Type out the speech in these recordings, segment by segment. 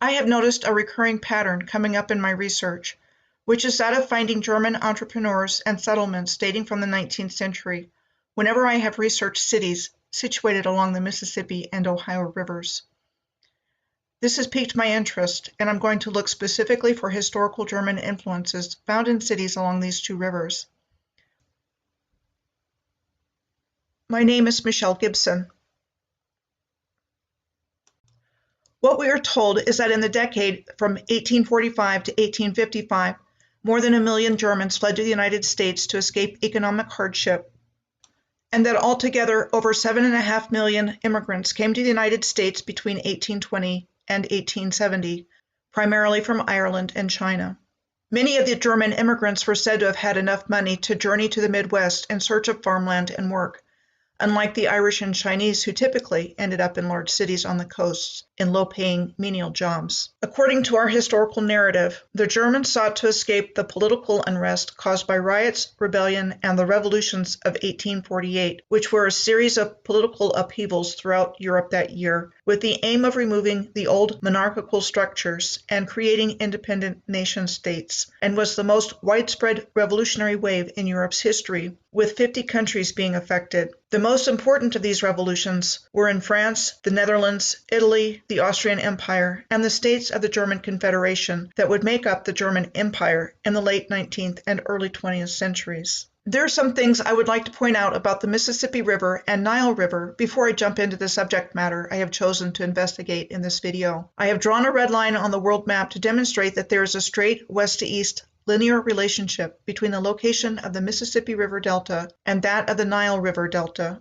I have noticed a recurring pattern coming up in my research, which is that of finding German entrepreneurs and settlements dating from the 19th century, whenever I have researched cities situated along the Mississippi and Ohio rivers. This has piqued my interest, and I'm going to look specifically for historical German influences found in cities along these two rivers. My name is Michelle Gibson. What we are told is that in the decade from 1845 to 1855, more than 1 million Germans fled to the United States to escape economic hardship, and that altogether over 7.5 million immigrants came to the United States between 1820 and 1870, primarily from Ireland and China. Many of the German immigrants were said to have had enough money to journey to the Midwest in search of farmland and work, unlike the Irish and Chinese who typically ended up in large cities on the coasts in low-paying menial jobs. According to our historical narrative, the Germans sought to escape the political unrest caused by riots, rebellion, and the revolutions of 1848, which were a series of political upheavals throughout Europe that year, with the aim of removing the old monarchical structures and creating independent nation-states, and was the most widespread revolutionary wave in Europe's history, with 50 countries being affected. The most important of these revolutions were in France, the Netherlands, Italy, the Austrian Empire, and the states of the German Confederation that would make up the German Empire in the late 19th and early 20th centuries. There are some things I would like to point out about the Mississippi River and Nile River before I jump into the subject matter I have chosen to investigate in this video. I have drawn a red line on the world map to demonstrate that there is a straight west to east linear relationship between the location of the Mississippi River Delta and that of the Nile River Delta.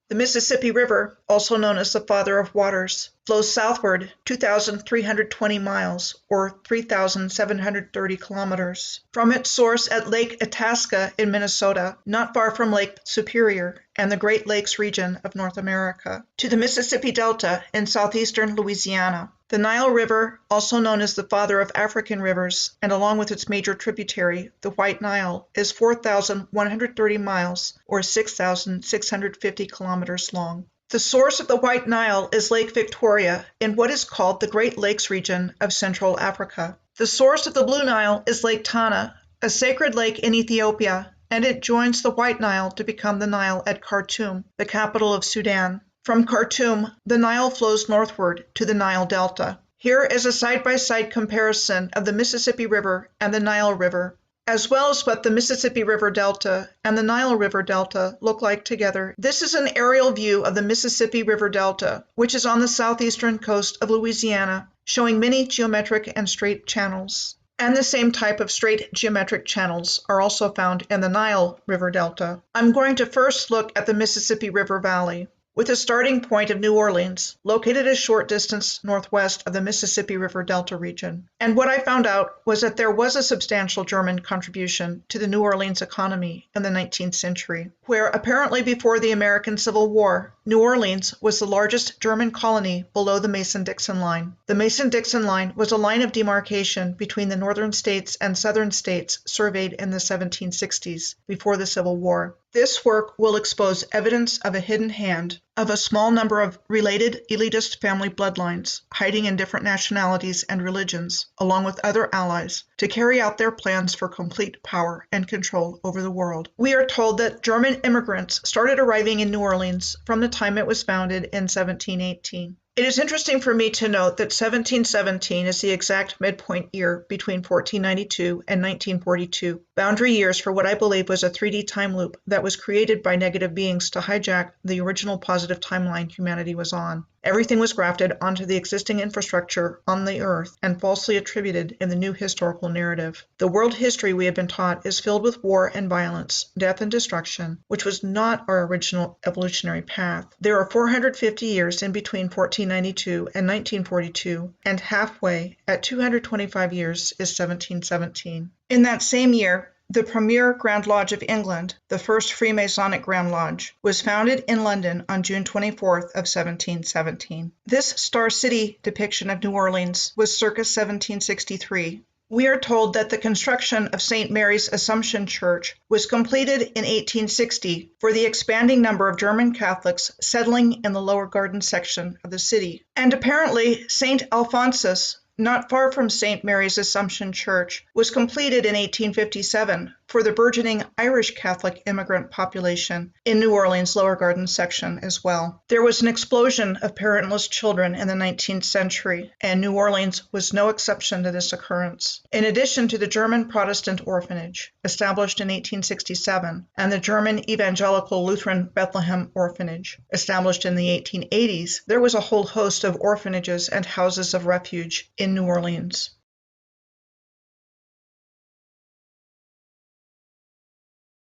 The Mississippi River, also known as the Father of Waters, flows southward 2,320 miles, or 3,730 kilometers, from its source at Lake Itasca in Minnesota, not far from Lake Superior and the Great Lakes region of North America, to the Mississippi Delta in southeastern Louisiana. The Nile River, also known as the Father of African Rivers, and along with its major tributary, the White Nile, is 4,130 miles, or 6,650 kilometers long. The source of the White Nile is Lake Victoria in what is called the Great Lakes region of Central Africa. The source of the Blue Nile is Lake Tana, a sacred lake in Ethiopia, and it joins the White Nile to become the Nile at Khartoum, the capital of Sudan. From Khartoum, the Nile flows northward to the Nile Delta. Here is a side-by-side comparison of the Mississippi River and the Nile River, as well as what the Mississippi River Delta and the Nile River Delta look like together. This is an aerial view of the Mississippi River Delta, which is on the southeastern coast of Louisiana, showing many geometric and straight channels. And the same type of straight geometric channels are also found in the Nile River Delta. I'm going to first look at the Mississippi River Valley, with a starting point of New Orleans, located a short distance northwest of the Mississippi River Delta region. And what I found out was that there was a substantial German contribution to the New Orleans economy in the 19th century, where apparently before the American Civil War, New Orleans was the largest German colony below the Mason-Dixon line. The Mason-Dixon line was a line of demarcation between the northern states and southern states surveyed in the 1760s, before the Civil War. This work will expose evidence of a hidden hand of a small number of related elitist family bloodlines hiding in different nationalities and religions, along with other allies, to carry out their plans for complete power and control over the world. We are told that German immigrants started arriving in New Orleans from the time it was founded in 1718. It is interesting for me to note that 1717 is the exact midpoint year between 1492 and 1942, boundary years for what I believe was a 3D time loop that was created by negative beings to hijack the original positive timeline humanity was on. Everything was grafted onto the existing infrastructure on the Earth and falsely attributed in the new historical narrative. The world history we have been taught is filled with war and violence, death and destruction, which was not our original evolutionary path. There are 450 years in between 1492 and 1942, and halfway, at 225 years, is 1717. In that same year, the premier Grand Lodge of England, the first Freemasonic Grand Lodge, was founded in London on June 24th of 1717. This Star City depiction of New Orleans was circa 1763. We are told that the construction of St. Mary's Assumption Church was completed in 1860 for the expanding number of German Catholics settling in the lower garden section of the city. And apparently St. Alphonsus, not far from St. Mary's Assumption Church, was completed in 1857 for the burgeoning Irish Catholic immigrant population in New Orleans' Lower Garden section as well. There was an explosion of parentless children in the 19th century, and New Orleans was no exception to this occurrence. In addition to the German Protestant orphanage, established in 1867, and the German Evangelical Lutheran Bethlehem Orphanage, established in the 1880s, there was a whole host of orphanages and houses of refuge in New Orleans.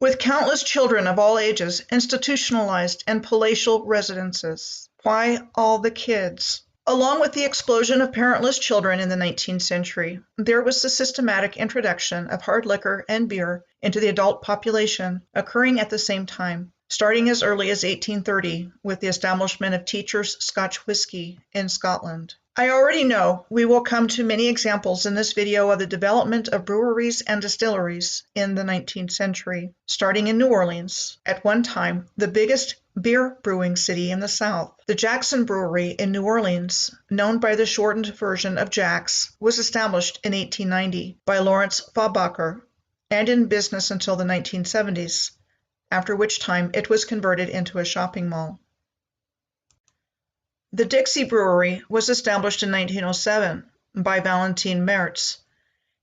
With countless children of all ages institutionalized in palatial residences. Why all the kids? Along with the explosion of parentless children in the 19th century, there was the systematic introduction of hard liquor and beer into the adult population occurring at the same time, starting as early as 1830 with the establishment of Teacher's Scotch whiskey in Scotland. I already know we will come to many examples in this video of the development of breweries and distilleries in the 19th century, starting in New Orleans, at one time the biggest beer brewing city in the South. The Jackson Brewery in New Orleans, known by the shortened version of Jack's, was established in 1890 by Lawrence Faubacker and in business until the 1970s, after which time it was converted into a shopping mall. The Dixie Brewery was established in 1907 by Valentine Mertz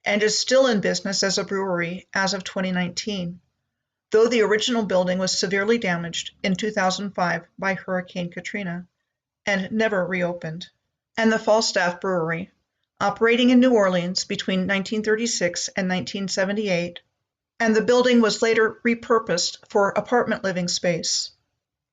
and is still in business as a brewery as of 2019, though the original building was severely damaged in 2005 by Hurricane Katrina and never reopened. And the Falstaff Brewery, operating in New Orleans between 1936 and 1978, and the building was later repurposed for apartment living space.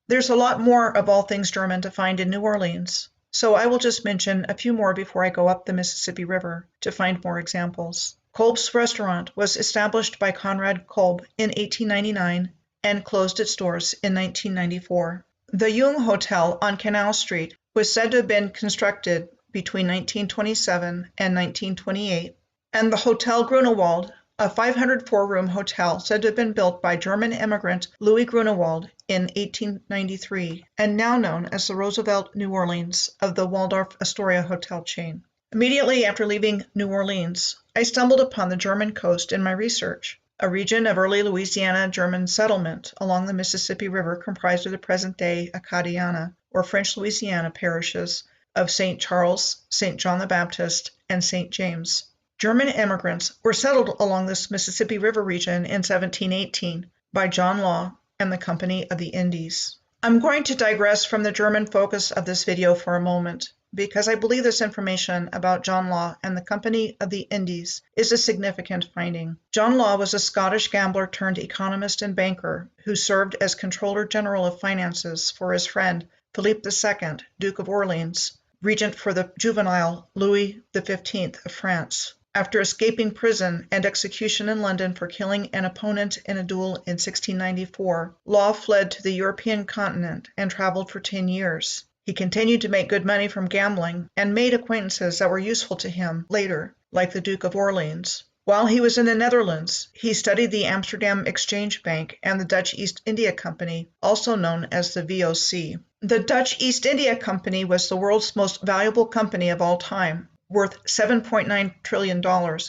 There's a lot more of all things German to find in New Orleans, so I will just mention a few more before I go up the Mississippi River to find more examples. Kolb's Restaurant was established by Conrad Kolb in 1899 and closed its doors in 1994. The Jung Hotel on Canal Street was said to have been constructed between 1927 and 1928, and the Hotel Grunewald, a 504-room hotel said to have been built by German immigrant Louis Grunewald in 1893, and now known as the Roosevelt New Orleans of the Waldorf Astoria hotel chain. Immediately after leaving New Orleans, I stumbled upon the German coast in my research, a region of early Louisiana German settlement along the Mississippi River comprised of the present-day Acadiana, or French Louisiana parishes of St. Charles, St. John the Baptist, and St. James. German immigrants were settled along this Mississippi River region in 1718 by John Law and the Company of the Indies. I'm going to digress from the German focus of this video for a moment, because I believe this information about John Law and the Company of the Indies is a significant finding. John Law was a Scottish gambler turned economist and banker who served as Controller General of Finances for his friend Philippe II, Duke of Orleans, regent for the juvenile Louis XV of France. After escaping prison and execution in London for killing an opponent in a duel in 1694, Law fled to the European continent and traveled for 10 years. He continued to make good money from gambling and made acquaintances that were useful to him later, like the Duke of Orleans. While he was in the Netherlands, he studied the Amsterdam Exchange Bank and the Dutch East India Company, also known as the VOC. The Dutch East India Company was the world's most valuable company of all time, worth $7.9 trillion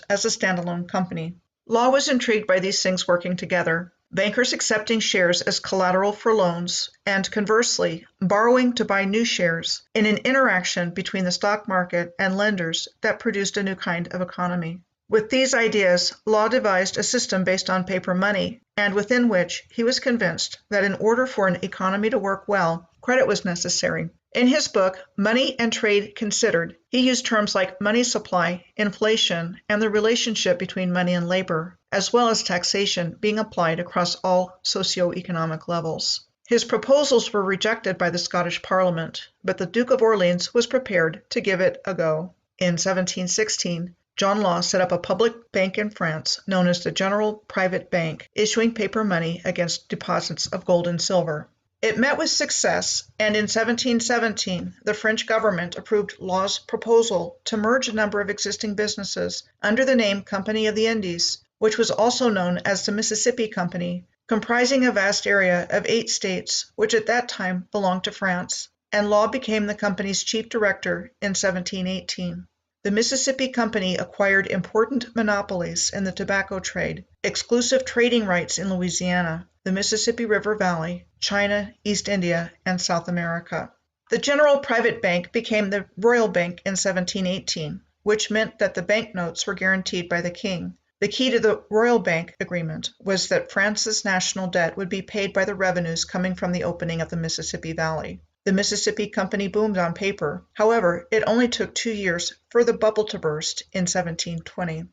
as a standalone company. Law was intrigued by these things working together, bankers accepting shares as collateral for loans, and conversely, borrowing to buy new shares in an interaction between the stock market and lenders that produced a new kind of economy. With these ideas, Law devised a system based on paper money, and within which he was convinced that in order for an economy to work well, credit was necessary. In his book, Money and Trade Considered, he used terms like money supply, inflation, and the relationship between money and labor, as well as taxation being applied across all socioeconomic levels. His proposals were rejected by the Scottish Parliament, but the Duke of Orleans was prepared to give it a go. In 1716, John Law set up a public bank in France known as the General Private Bank, issuing paper money against deposits of gold and silver. It met with success, and in 1717, the French government approved Law's proposal to merge a number of existing businesses under the name Company of the Indies, which was also known as the Mississippi Company, comprising a vast area of 8 states, which at that time belonged to France, and Law became the company's chief director in 1718. The Mississippi Company acquired important monopolies in the tobacco trade, exclusive trading rights in Louisiana, the Mississippi River Valley, China, East India, and South America. The General Private Bank became the Royal Bank in 1718, which meant that the banknotes were guaranteed by the king. The key to the Royal Bank agreement was that France's national debt would be paid by the revenues coming from the opening of the Mississippi Valley. The Mississippi Company boomed on paper. However, it only took 2 years for the bubble to burst in 1720.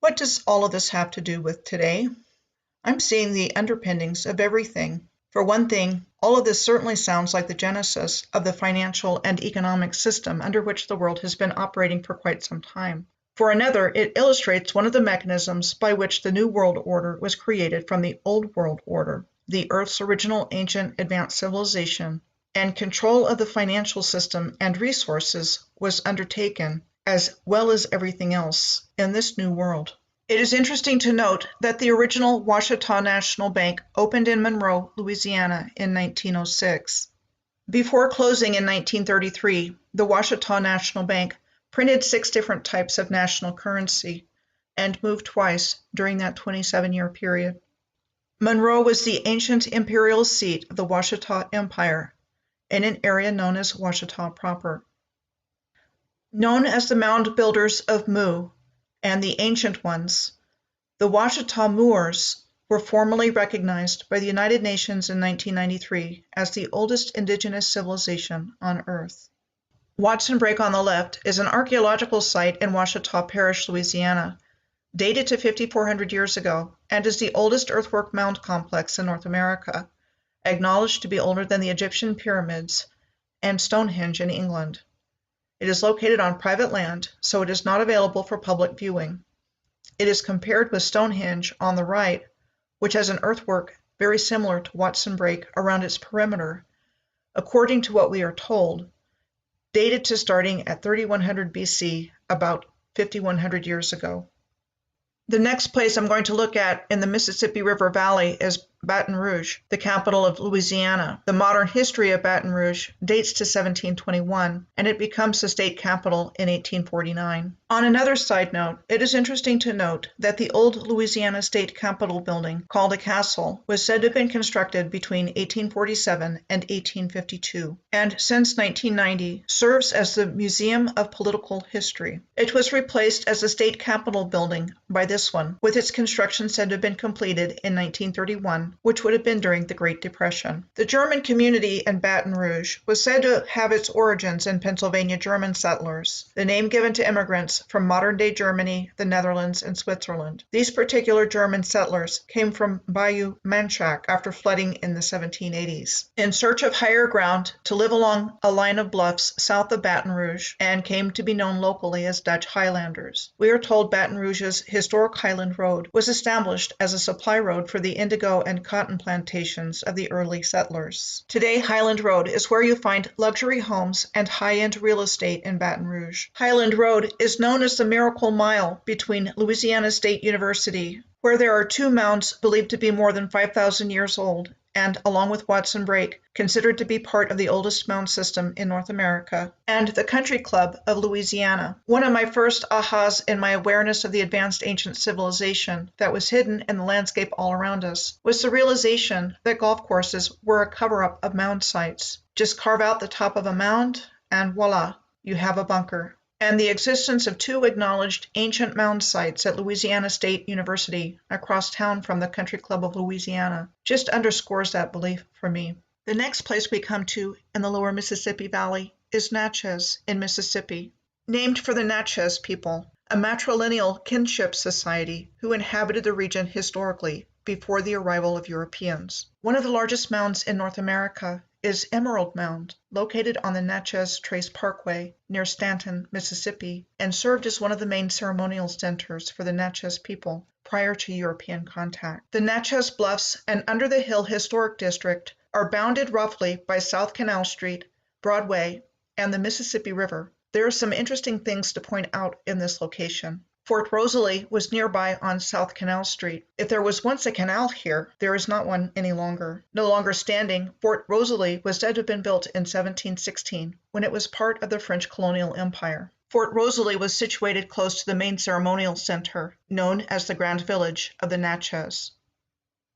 What does all of this have to do with today? I'm seeing the underpinnings of everything. For one thing, all of this certainly sounds like the genesis of the financial and economic system under which the world has been operating for quite some time. For another, it illustrates one of the mechanisms by which the New World Order was created from the Old World Order, the Earth's original ancient advanced civilization, and control of the financial system and resources was undertaken, as well as everything else, in this new world. It is interesting to note that the original Ouachita National Bank opened in Monroe, Louisiana in 1906. Before closing in 1933, the Ouachita National Bank printed 6 different types of national currency and moved twice during that 27-year period. Monroe was the ancient imperial seat of the Ouachita Empire in an area known as Ouachita proper. Known as the Mound Builders of Mu and the Ancient Ones, the Ouachita Moors were formally recognized by the United Nations in 1993 as the oldest indigenous civilization on Earth. Watson Brake on the left is an archaeological site in Ouachita Parish, Louisiana, dated to 5,400 years ago, and is the oldest earthwork mound complex in North America, acknowledged to be older than the Egyptian pyramids and Stonehenge in England. It is located on private land, so it is not available for public viewing. It is compared with Stonehenge on the right, which has an earthwork very similar to Watson Brake around its perimeter, according to what we are told, dated to starting at 3100 BC, about 5,100 years ago. The next place I'm going to look at in the Mississippi River Valley is Baton Rouge, the capital of Louisiana. The modern history of Baton Rouge dates to 1721, and it becomes the state capital in 1849. On another side note, it is interesting to note that the old Louisiana State Capitol building, called a castle, was said to have been constructed between 1847 and 1852, and since 1990 serves as the Museum of Political History. It was replaced as the state capitol building by this one, with its construction said to have been completed in 1931, which would have been during the Great Depression. The German community in Baton Rouge was said to have its origins in Pennsylvania German settlers, the name given to immigrants from modern-day Germany, the Netherlands, and Switzerland. These particular German settlers came from Bayou Manchac after flooding in the 1780s, in search of higher ground to live along a line of bluffs south of Baton Rouge, and came to be known locally as Dutch Highlanders. We are told Baton Rouge's historic Highland Road was established as a supply road for the indigo and cotton plantations of the early settlers. Today, Highland Road is where you find luxury homes and high-end real estate in Baton Rouge. Highland Road is known as the Miracle Mile between Louisiana State University, where there are 2 mounds believed to be more than 5,000 years old, and, along with Watson Brake, considered to be part of the oldest mound system in North America, and the Country Club of Louisiana. One of my first ahas in my awareness of the advanced ancient civilization that was hidden in the landscape all around us was the realization that golf courses were a cover-up of mound sites. Just carve out the top of a mound, and voila, you have a bunker. And the existence of 2 acknowledged ancient mound sites at Louisiana State University across town from the Country Club of Louisiana just underscores that belief for me. The next place we come to in the lower Mississippi Valley is Natchez in Mississippi, named for the Natchez people, a matrilineal kinship society who inhabited the region historically before the arrival of Europeans. One of the largest mounds in North America is Emerald Mound, located on the Natchez Trace Parkway near Stanton, Mississippi, and served as one of the main ceremonial centers for the Natchez people prior to European contact. The Natchez Bluffs and Under the Hill Historic District are bounded roughly by South Canal Street, Broadway, and the Mississippi River. There are some interesting things to point out in this location. Fort Rosalie was nearby on South Canal Street. If there was once a canal here, there is not one any longer. No longer standing, Fort Rosalie was said to have been built in 1716, when it was part of the French colonial empire. Fort Rosalie was situated close to the main ceremonial center, known as the Grand Village of the Natchez.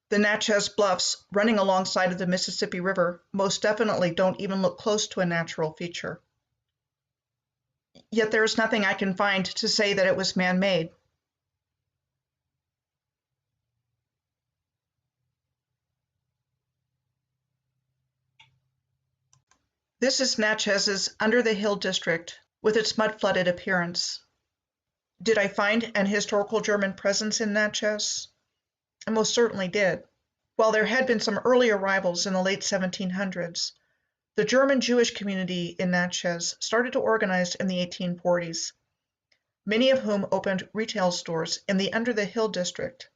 The Natchez Bluffs, running alongside of the Mississippi River, most definitely don't even look close to a natural feature. Yet there is nothing I can find to say that it was man-made. This is Natchez's Under the Hill district, with its mud-flooded appearance. Did I find an historical German presence in Natchez? I most certainly did. While there had been some early arrivals in the late 1700s, the German Jewish community in Natchez started to organize in the 1840s, many of whom opened retail stores in the Under the Hill district.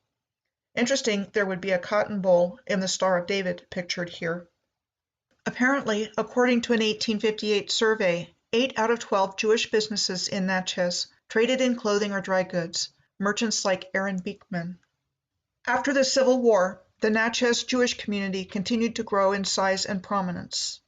Interesting, there would be a cotton boll in the Star of David pictured here. Apparently, according to an 1858 survey, 8 out of 12 Jewish businesses in Natchez traded in clothing or dry goods, merchants like Aaron Beekman. After the Civil War, the Natchez Jewish community continued to grow in size and prominence.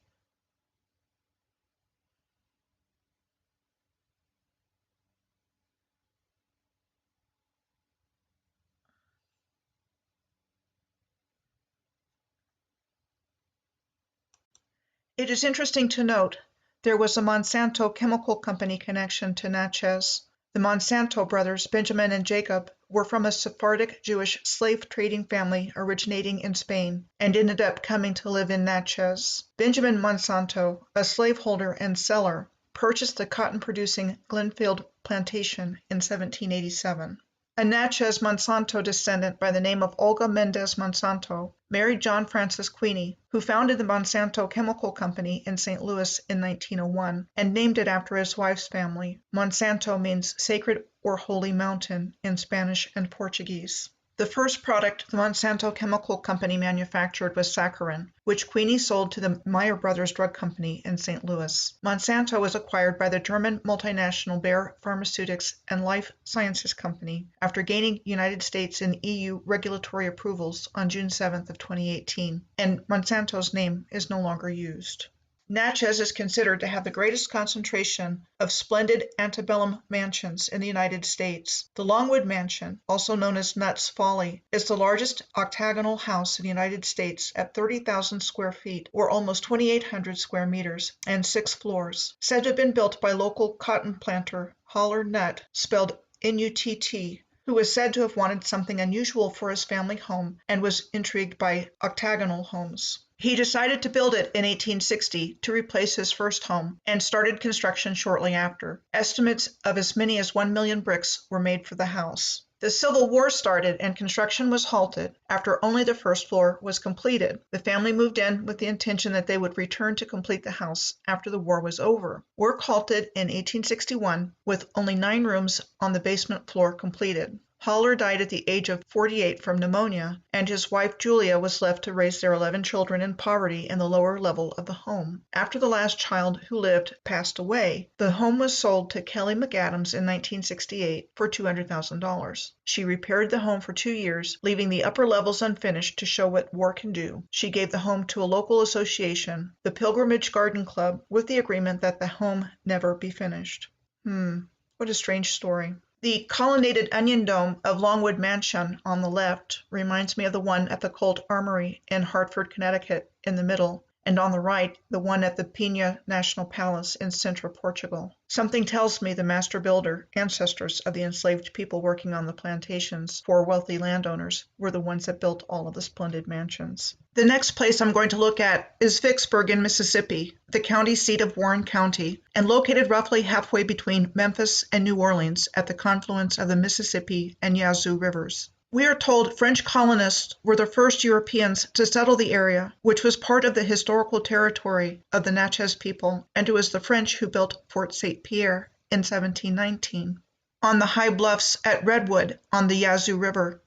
It is interesting to note there was a Monsanto Chemical Company connection to Natchez. The Monsanto brothers, Benjamin and Jacob, were from a Sephardic Jewish slave trading family originating in Spain and ended up coming to live in Natchez. Benjamin Monsanto, a slaveholder and seller, purchased the cotton-producing Glenfield plantation in 1787. A Natchez Monsanto descendant by the name of Olga Mendez Monsanto married John Francis Queeny, who founded the Monsanto Chemical Company in St. Louis in 1901 and named it after his wife's family. Monsanto means sacred or holy mountain in Spanish and Portuguese. The first product the Monsanto Chemical Company manufactured was saccharin, which Queeny sold to the Meyer Brothers Drug Company in St. Louis. Monsanto was acquired by the German multinational Bayer Pharmaceutics and Life Sciences Company after gaining United States and EU regulatory approvals on June 7th of 2018, and Monsanto's name is no longer used. Natchez is considered to have the greatest concentration of splendid antebellum mansions in the United States. The Longwood Mansion, also known as Nutt's Folly, is the largest octagonal house in the United States at 30,000 square feet, or almost 2,800 square meters, and 6 floors. Said to have been built by local cotton planter Holler Nutt, spelled N-U-T-T, who was said to have wanted something unusual for his family home and was intrigued by octagonal homes. He decided to build it in 1860 to replace his first home and started construction shortly after. Estimates of as many as 1 million bricks were made for the house. The Civil War started and construction was halted after only the first floor was completed. The family moved in with the intention that they would return to complete the house after the war was over. Work halted in 1861 with only 9 rooms on the basement floor completed. Holler died at the age of 48 from pneumonia, and his wife Julia was left to raise their 11 children in poverty in the lower level of the home. After the last child who lived passed away, the home was sold to Kelly McAdams in 1968 for $200,000. She repaired the home for 2 years, leaving the upper levels unfinished to show what war can do. She gave the home to a local association, the Pilgrimage Garden Club, with the agreement that the home never be finished. What a strange story. The colonnaded onion dome of Longwood Mansion on the left reminds me of the one at the Colt Armory in Hartford, Connecticut in the middle, and on the right, the one at the Pina National Palace in Sintra, Portugal. Something tells me the master builder, ancestors of the enslaved people working on the plantations for wealthy landowners, were the ones that built all of the splendid mansions. The next place I'm going to look at is Vicksburg in Mississippi, the county seat of Warren County, and located roughly halfway between Memphis and New Orleans at the confluence of the Mississippi and Yazoo rivers. We are told French colonists were the first Europeans to settle the area, which was part of the historical territory of the Natchez people, and it was the French who built Fort St. Pierre in 1719, on the high bluffs at Redwood on the Yazoo River.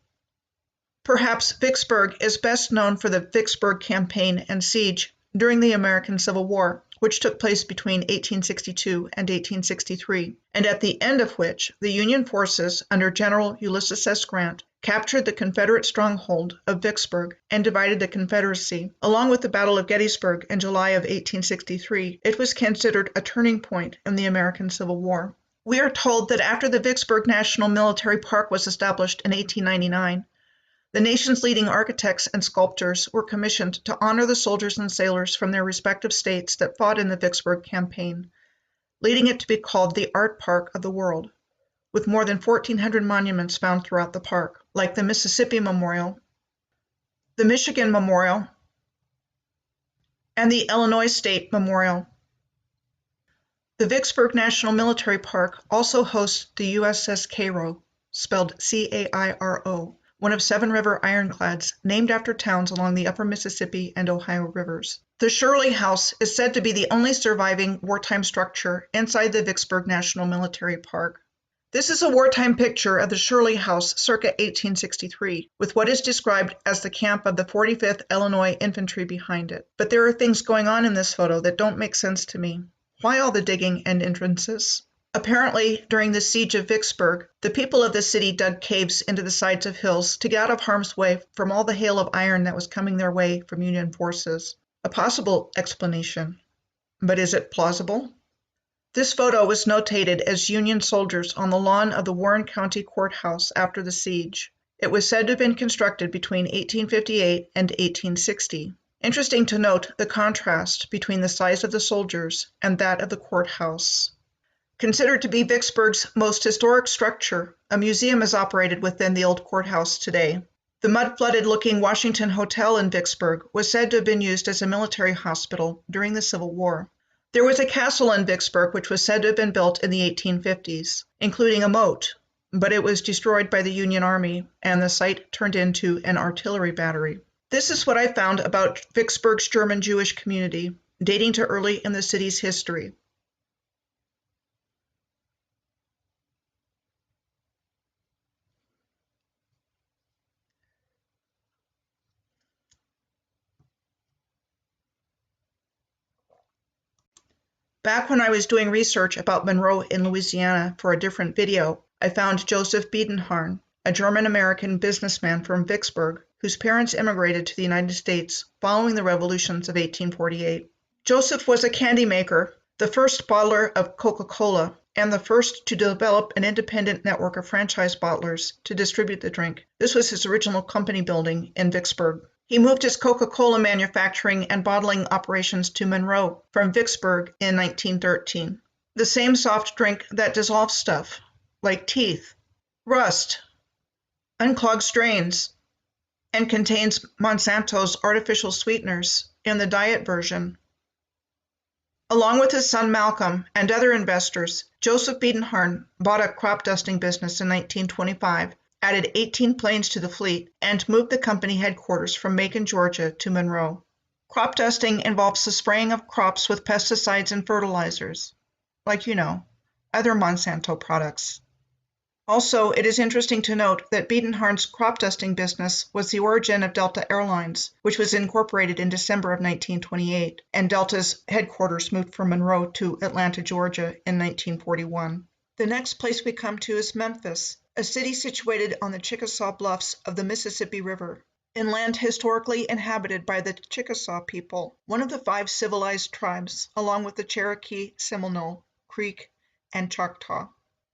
Perhaps Vicksburg is best known for the Vicksburg Campaign and siege during the American Civil War, which took place between 1862 and 1863, and at the end of which the Union forces under General Ulysses S. Grant captured the Confederate stronghold of Vicksburg and divided the Confederacy. Along with the Battle of Gettysburg in July of 1863, it was considered a turning point in the American Civil War. We are told that after the Vicksburg National Military Park was established in 1899, the nation's leading architects and sculptors were commissioned to honor the soldiers and sailors from their respective states that fought in the Vicksburg campaign, leading it to be called the Art Park of the World, with more than 1,400 monuments found throughout the park, like the Mississippi Memorial, the Michigan Memorial, and the Illinois State Memorial. The Vicksburg National Military Park also hosts the USS Cairo, spelled C-A-I-R-O, one of 7 river ironclads named after towns along the upper Mississippi and Ohio rivers. The Shirley House is said to be the only surviving wartime structure inside the Vicksburg National Military Park. This is a wartime picture of the Shirley House circa 1863, with what is described as the camp of the 45th Illinois Infantry behind it. But there are things going on in this photo that don't make sense to me. Why all the digging and entrances? Apparently, during the siege of Vicksburg, the people of the city dug caves into the sides of hills to get out of harm's way from all the hail of iron that was coming their way from Union forces. A possible explanation. But is it plausible? This photo was notated as Union soldiers on the lawn of the Warren County Courthouse after the siege. It was said to have been constructed between 1858 and 1860. Interesting to note the contrast between the size of the soldiers and that of the courthouse. Considered to be Vicksburg's most historic structure, a museum is operated within the old courthouse today. The mud-flooded-looking Washington Hotel in Vicksburg was said to have been used as a military hospital during the Civil War. There was a castle in Vicksburg which was said to have been built in the 1850s, including a moat, but it was destroyed by the Union Army and the site turned into an artillery battery. This is what I found about Vicksburg's German Jewish community, dating to early in the city's history. Back when I was doing research about Monroe in Louisiana for a different video, I found Joseph Biedenharn, a German-American businessman from Vicksburg, whose parents immigrated to the United States following the revolutions of 1848. Joseph was a candy maker, the first bottler of Coca-Cola, and the first to develop an independent network of franchise bottlers to distribute the drink. This was his original company building in Vicksburg. He moved his Coca-Cola manufacturing and bottling operations to Monroe from Vicksburg in 1913. The same soft drink that dissolves stuff, like teeth, rust, unclogs drains, and contains Monsanto's artificial sweeteners in the diet version. Along with his son Malcolm and other investors, Joseph Biedenharn bought a crop dusting business in 1925, added 18 planes to the fleet, and moved the company headquarters from Macon, Georgia to Monroe. Crop dusting involves the spraying of crops with pesticides and fertilizers, like other Monsanto products. Also, it is interesting to note that Biedenharn's crop dusting business was the origin of Delta Airlines, which was incorporated in December of 1928, and Delta's headquarters moved from Monroe to Atlanta, Georgia in 1941. The next place we come to is Memphis, a city situated on the Chickasaw Bluffs of the Mississippi River, in land historically inhabited by the Chickasaw people, one of the 5 civilized tribes, along with the Cherokee, Seminole, Creek, and Choctaw.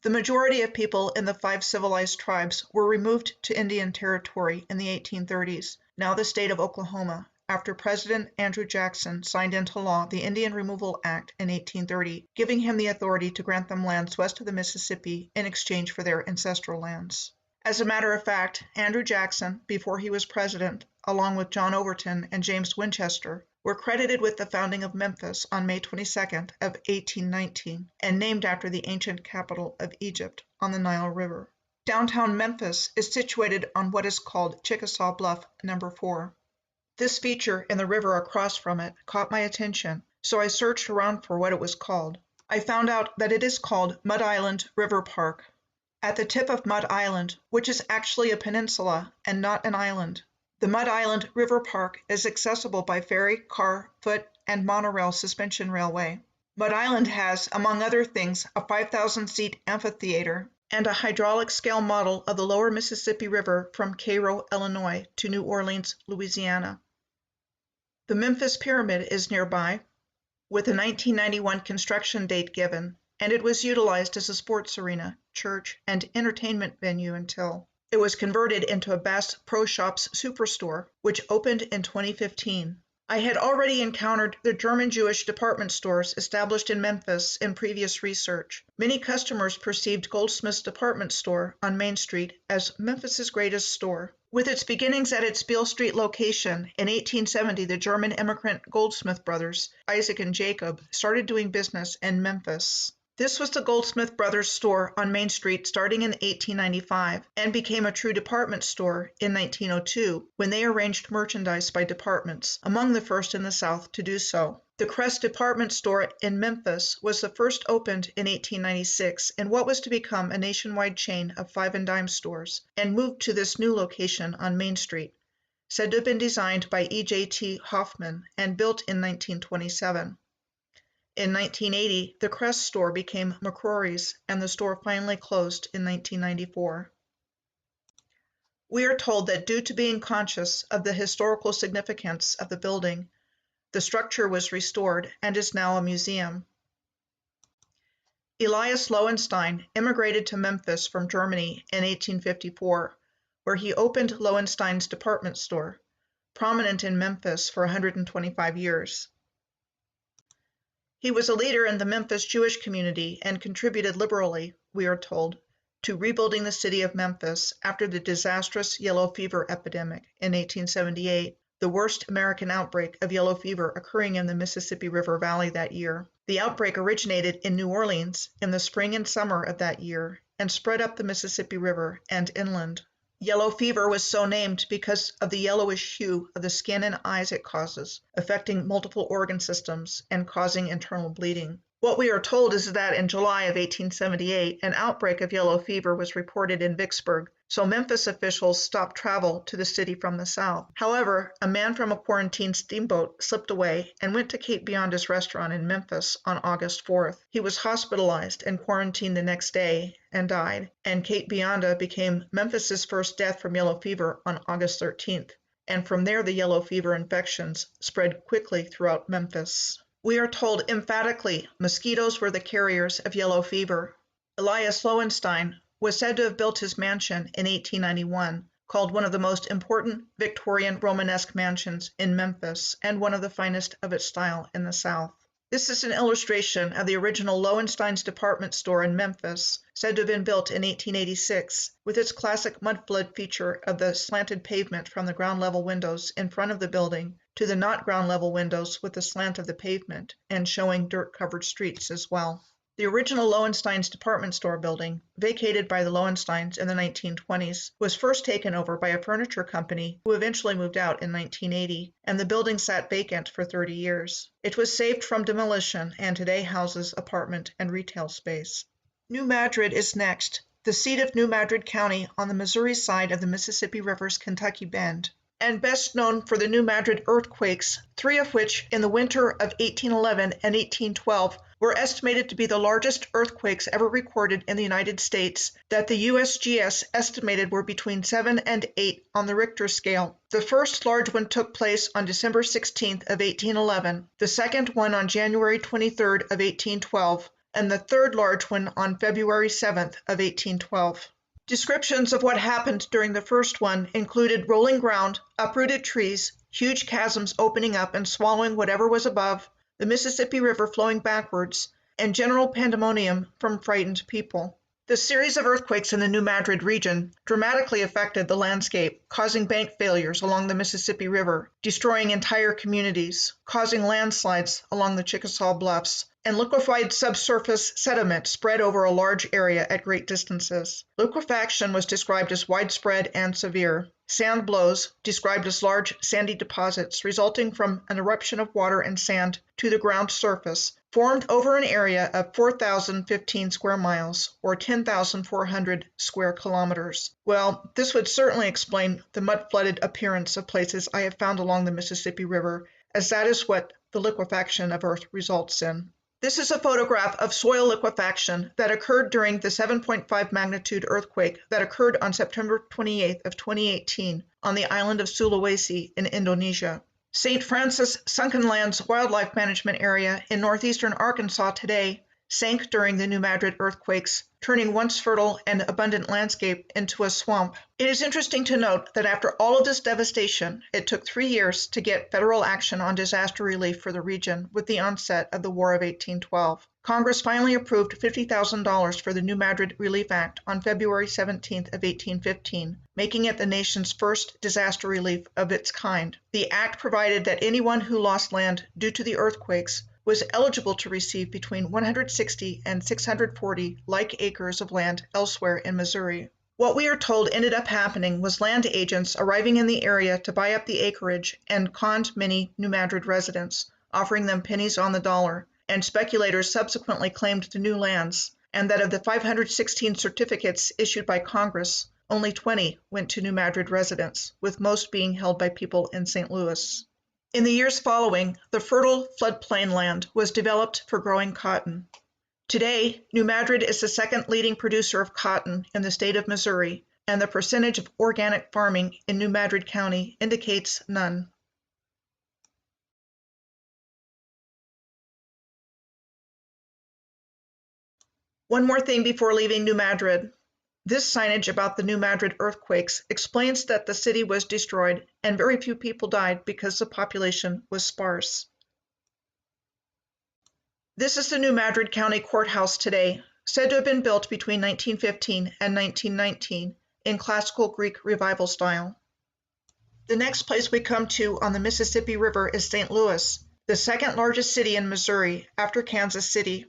The majority of people in the 5 civilized tribes were removed to Indian Territory in the 1830s, now the state of Oklahoma, after President Andrew Jackson signed into law the Indian Removal Act in 1830, giving him the authority to grant them lands west of the Mississippi in exchange for their ancestral lands. As a matter of fact, Andrew Jackson, before he was president, along with John Overton and James Winchester, were credited with the founding of Memphis on May 22nd of 1819 and named after the ancient capital of Egypt on the Nile River. Downtown Memphis is situated on what is called Chickasaw Bluff number 4. This feature in the river across from it caught my attention, so I searched around for what it was called. I found out that it is called Mud Island River Park. At the tip of Mud Island, which is actually a peninsula and not an island, the Mud Island River Park is accessible by ferry, car, foot, and monorail suspension railway. Mud Island has, among other things, a 5,000-seat amphitheater and a hydraulic scale model of the lower Mississippi River from Cairo, Illinois to New Orleans, Louisiana. The Memphis Pyramid is nearby, with a 1991 construction date given, and it was utilized as a sports arena, church, and entertainment venue until it was converted into a Bass Pro Shops superstore, which opened in 2015. I had already encountered the German Jewish department stores established in Memphis in previous research. Many customers perceived Goldsmith's department store on Main Street as Memphis's greatest store. With its beginnings at its Beale Street location, in 1870 the German immigrant Goldsmith brothers, Isaac and Jacob, started doing business in Memphis. This was the Goldsmith Brothers store on Main Street starting in 1895 and became a true department store in 1902 when they arranged merchandise by departments, among the first in the South to do so. The Crest department store in Memphis was the first opened in 1896 in what was to become a nationwide chain of five and dime stores, and moved to this new location on Main Street, said to have been designed by E.J.T. Hoffman and built in 1927. In 1980, the Crest store became McCrory's, and the store finally closed in 1994. We are told that due to being conscious of the historical significance of the building, the structure was restored and is now a museum. Elias Lowenstein immigrated to Memphis from Germany in 1854, where he opened Lowenstein's department store, prominent in Memphis for 125 years. He was a leader in the Memphis Jewish community and contributed liberally, we are told, to rebuilding the city of Memphis after the disastrous yellow fever epidemic in 1878, the worst American outbreak of yellow fever occurring in the Mississippi River Valley that year. The outbreak originated in New Orleans in the spring and summer of that year and spread up the Mississippi River and inland. Yellow fever was so named because of the yellowish hue of the skin and eyes it causes, affecting multiple organ systems and causing internal bleeding. What we are told is that in July of 1878, an outbreak of yellow fever was reported in Vicksburg, so Memphis officials stopped travel to the city from the south. However, a man from a quarantined steamboat slipped away and went to Kate Bionda's restaurant in Memphis on August 4th. He was hospitalized and quarantined the next day and died, and Kate Bionda became Memphis's first death from yellow fever on August 13th, and from there the yellow fever infections spread quickly throughout Memphis. We are told emphatically mosquitoes were the carriers of yellow fever. Elias Lowenstein was said to have built his mansion in 1891, called one of the most important Victorian Romanesque mansions in Memphis and one of the finest of its style in the South. This is an illustration of the original Lowenstein's department store in Memphis, said to have been built in 1886, with its classic mud-flood feature of the slanted pavement from the ground-level windows in front of the building to the not ground-level windows with the slant of the pavement, and showing dirt-covered streets as well. The original Lowenstein's department store building, vacated by the Lowensteins in the 1920s, was first taken over by a furniture company who eventually moved out in 1980, and the building sat vacant for 30 years. It was saved from demolition and today houses apartment and retail space. New Madrid is next, the seat of New Madrid County on the Missouri side of the Mississippi River's Kentucky Bend, and best known for the New Madrid earthquakes, 3 of which in the winter of 1811 and 1812 were estimated to be the largest earthquakes ever recorded in the United States, that the USGS estimated were between 7 and 8 on the Richter scale. The first large one took place on December 16th of 1811, the second one on January 23rd of 1812, and the third large one on February 7th of 1812. Descriptions of what happened during the first one included rolling ground, uprooted trees, huge chasms opening up and swallowing whatever was above, the Mississippi River flowing backwards, and general pandemonium from frightened people. The series of earthquakes in the New Madrid region dramatically affected the landscape, causing bank failures along the Mississippi River, destroying entire communities, causing landslides along the Chickasaw Bluffs, and liquefied subsurface sediment spread over a large area at great distances. Liquefaction was described as widespread and severe. Sand blows, described as large sandy deposits resulting from an eruption of water and sand to the ground surface, formed over an area of 4,015 square miles, or 10,400 square kilometers. Well, this would certainly explain the mud-flooded appearance of places I have found along the Mississippi River, as that is what the liquefaction of Earth results in. This is a photograph of soil liquefaction that occurred during the 7.5 magnitude earthquake that occurred on September 28th of 2018 on the island of Sulawesi in Indonesia. St. Francis Sunken Lands Wildlife Management Area in northeastern Arkansas today sank during the New Madrid earthquakes, turning once fertile and abundant landscape into a swamp. It is interesting to note that after all of this devastation, it took 3 years to get federal action on disaster relief for the region with the onset of the War of 1812. Congress finally approved $50,000 for the New Madrid Relief Act on February 17th of 1815, making it the nation's first disaster relief of its kind. The act provided that anyone who lost land due to the earthquakes was eligible to receive between 160 and 640 like acres of land elsewhere in Missouri. What we are told ended up happening was land agents arriving in the area to buy up the acreage and conned many New Madrid residents, offering them pennies on the dollar, and speculators subsequently claimed the new lands, and that of the 516 certificates issued by Congress, only 20 went to New Madrid residents, with most being held by people in St. Louis. In the years following, the fertile floodplain land was developed for growing cotton. Today, New Madrid is the second leading producer of cotton in the state of Missouri, and the percentage of organic farming in New Madrid County indicates none. One more thing before leaving New Madrid. This signage about the New Madrid earthquakes explains that the city was destroyed and very few people died because the population was sparse. This is the New Madrid County Courthouse today, said to have been built between 1915 and 1919 in classical Greek revival style. The next place we come to on the Mississippi River is St. Louis, the second largest city in Missouri after Kansas City.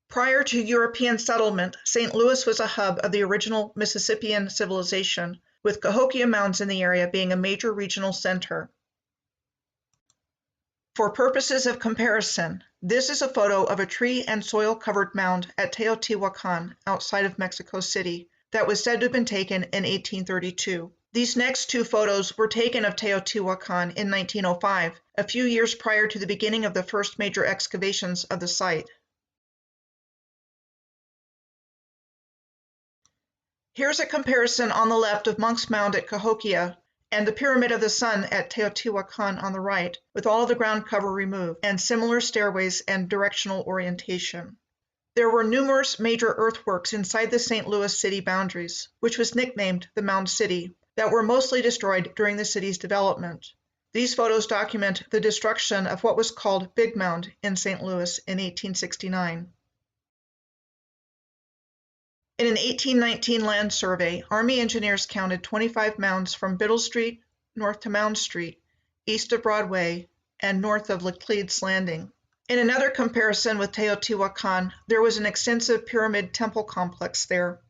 Prior to European settlement, St. Louis was a hub of the original Mississippian civilization, with Cahokia Mounds in the area being a major regional center. For purposes of comparison, this is a photo of a tree and soil-covered mound at Teotihuacan outside of Mexico City that was said to have been taken in 1832. These next two photos were taken of Teotihuacan in 1905, a few years prior to the beginning of the first major excavations of the site. Here's a comparison on the left of Monk's Mound at Cahokia and the Pyramid of the Sun at Teotihuacan on the right, with all of the ground cover removed and similar stairways and directional orientation. There were numerous major earthworks inside the St. Louis city boundaries, which was nicknamed the Mound City, that were mostly destroyed during the city's development. These photos document the destruction of what was called Big Mound in St. Louis in 1869. In an 1819 land survey, Army engineers counted 25 mounds from Biddle Street north to Mound Street, east of Broadway, and north of Laclede's Landing. In another comparison with Teotihuacan, there was an extensive pyramid temple complex there.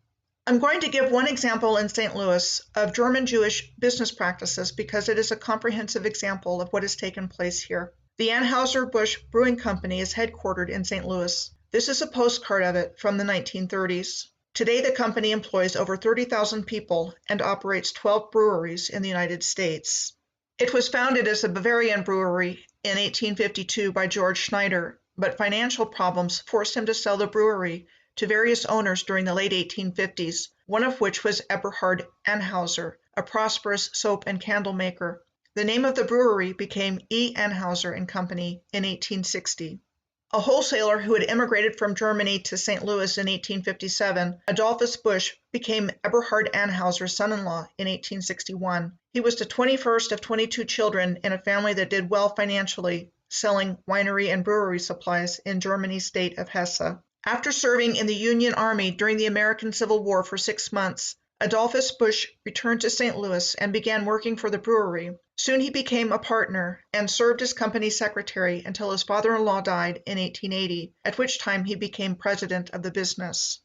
I'm going to give one example in St. Louis of German-Jewish business practices because it is a comprehensive example of what has taken place here. The Anheuser-Busch Brewing Company is headquartered in St. Louis. This is a postcard of it from the 1930s. Today, the company employs over 30,000 people and operates 12 breweries in the United States. It was founded as a Bavarian brewery in 1852 by George Schneider, but financial problems forced him to sell the brewery to various owners during the late 1850s, one of which was Eberhard Anheuser, a prosperous soap and candle maker. The name of the brewery became E. Anheuser and Company in 1860. A wholesaler who had immigrated from Germany to St. Louis in 1857, Adolphus Busch became Eberhard Anheuser's son-in-law in 1861. He was the 21st of 22 children in a family that did well financially, selling winery and brewery supplies in Germany's state of Hesse. After serving in the Union Army during the American Civil War for 6 months, Adolphus Busch returned to St. Louis and began working for the brewery. Soon he became a partner and served as company secretary until his father-in-law died in 1880, at which time he became president of the business.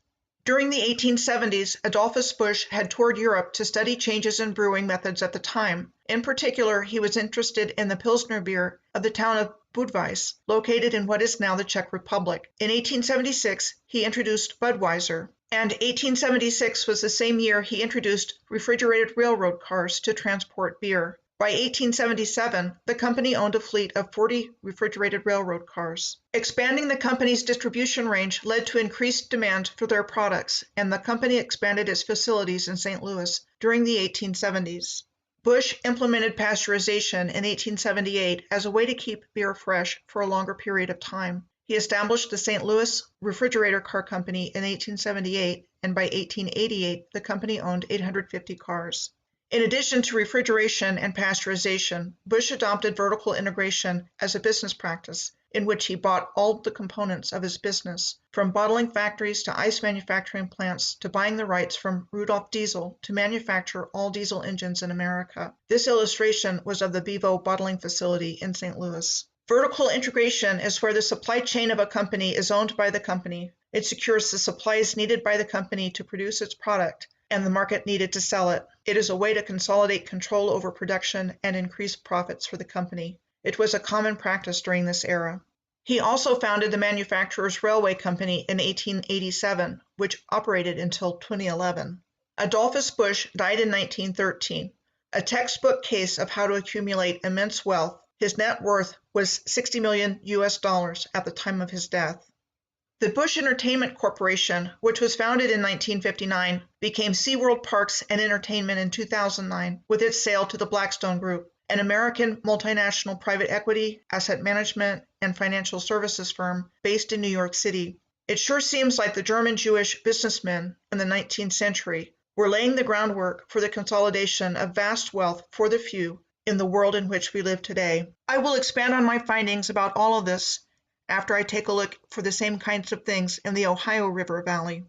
During the 1870s, Adolphus Busch had toured Europe to study changes in brewing methods at the time. In particular, he was interested in the Pilsner beer of the town of Budweis, located in what is now the Czech Republic. In 1876, he introduced Budweiser, and 1876 was the same year he introduced refrigerated railroad cars to transport beer. By 1877, the company owned a fleet of 40 refrigerated railroad cars. Expanding the company's distribution range led to increased demand for their products, and the company expanded its facilities in St. Louis during the 1870s. Busch implemented pasteurization in 1878 as a way to keep beer fresh for a longer period of time. He established the St. Louis Refrigerator Car Company in 1878, and by 1888, the company owned 850 cars. In addition to refrigeration and pasteurization, Busch adopted vertical integration as a business practice, in which he bought all the components of his business, from bottling factories to ice manufacturing plants to buying the rights from Rudolph Diesel to manufacture all diesel engines in America. This illustration was of the Bevo bottling facility in St. Louis. Vertical integration is where the supply chain of a company is owned by the company. It secures the supplies needed by the company to produce its product and the market needed to sell it. It is a way to consolidate control over production and increase profits for the company. It was a common practice during this era. He also founded the Manufacturers Railway Company in 1887, which operated until 2011. Adolphus Busch died in 1913. A textbook case of how to accumulate immense wealth. His net worth was $60 million at the time of his death. The Busch Entertainment Corporation, which was founded in 1959, became SeaWorld Parks and Entertainment in 2009 with its sale to the Blackstone Group, an American multinational private equity, asset management, and financial services firm based in New York City. It sure seems like the German Jewish businessmen in the 19th century were laying the groundwork for the consolidation of vast wealth for the few in the world in which we live today. I will expand on my findings about all of this after I take a look for the same kinds of things in the Ohio River Valley.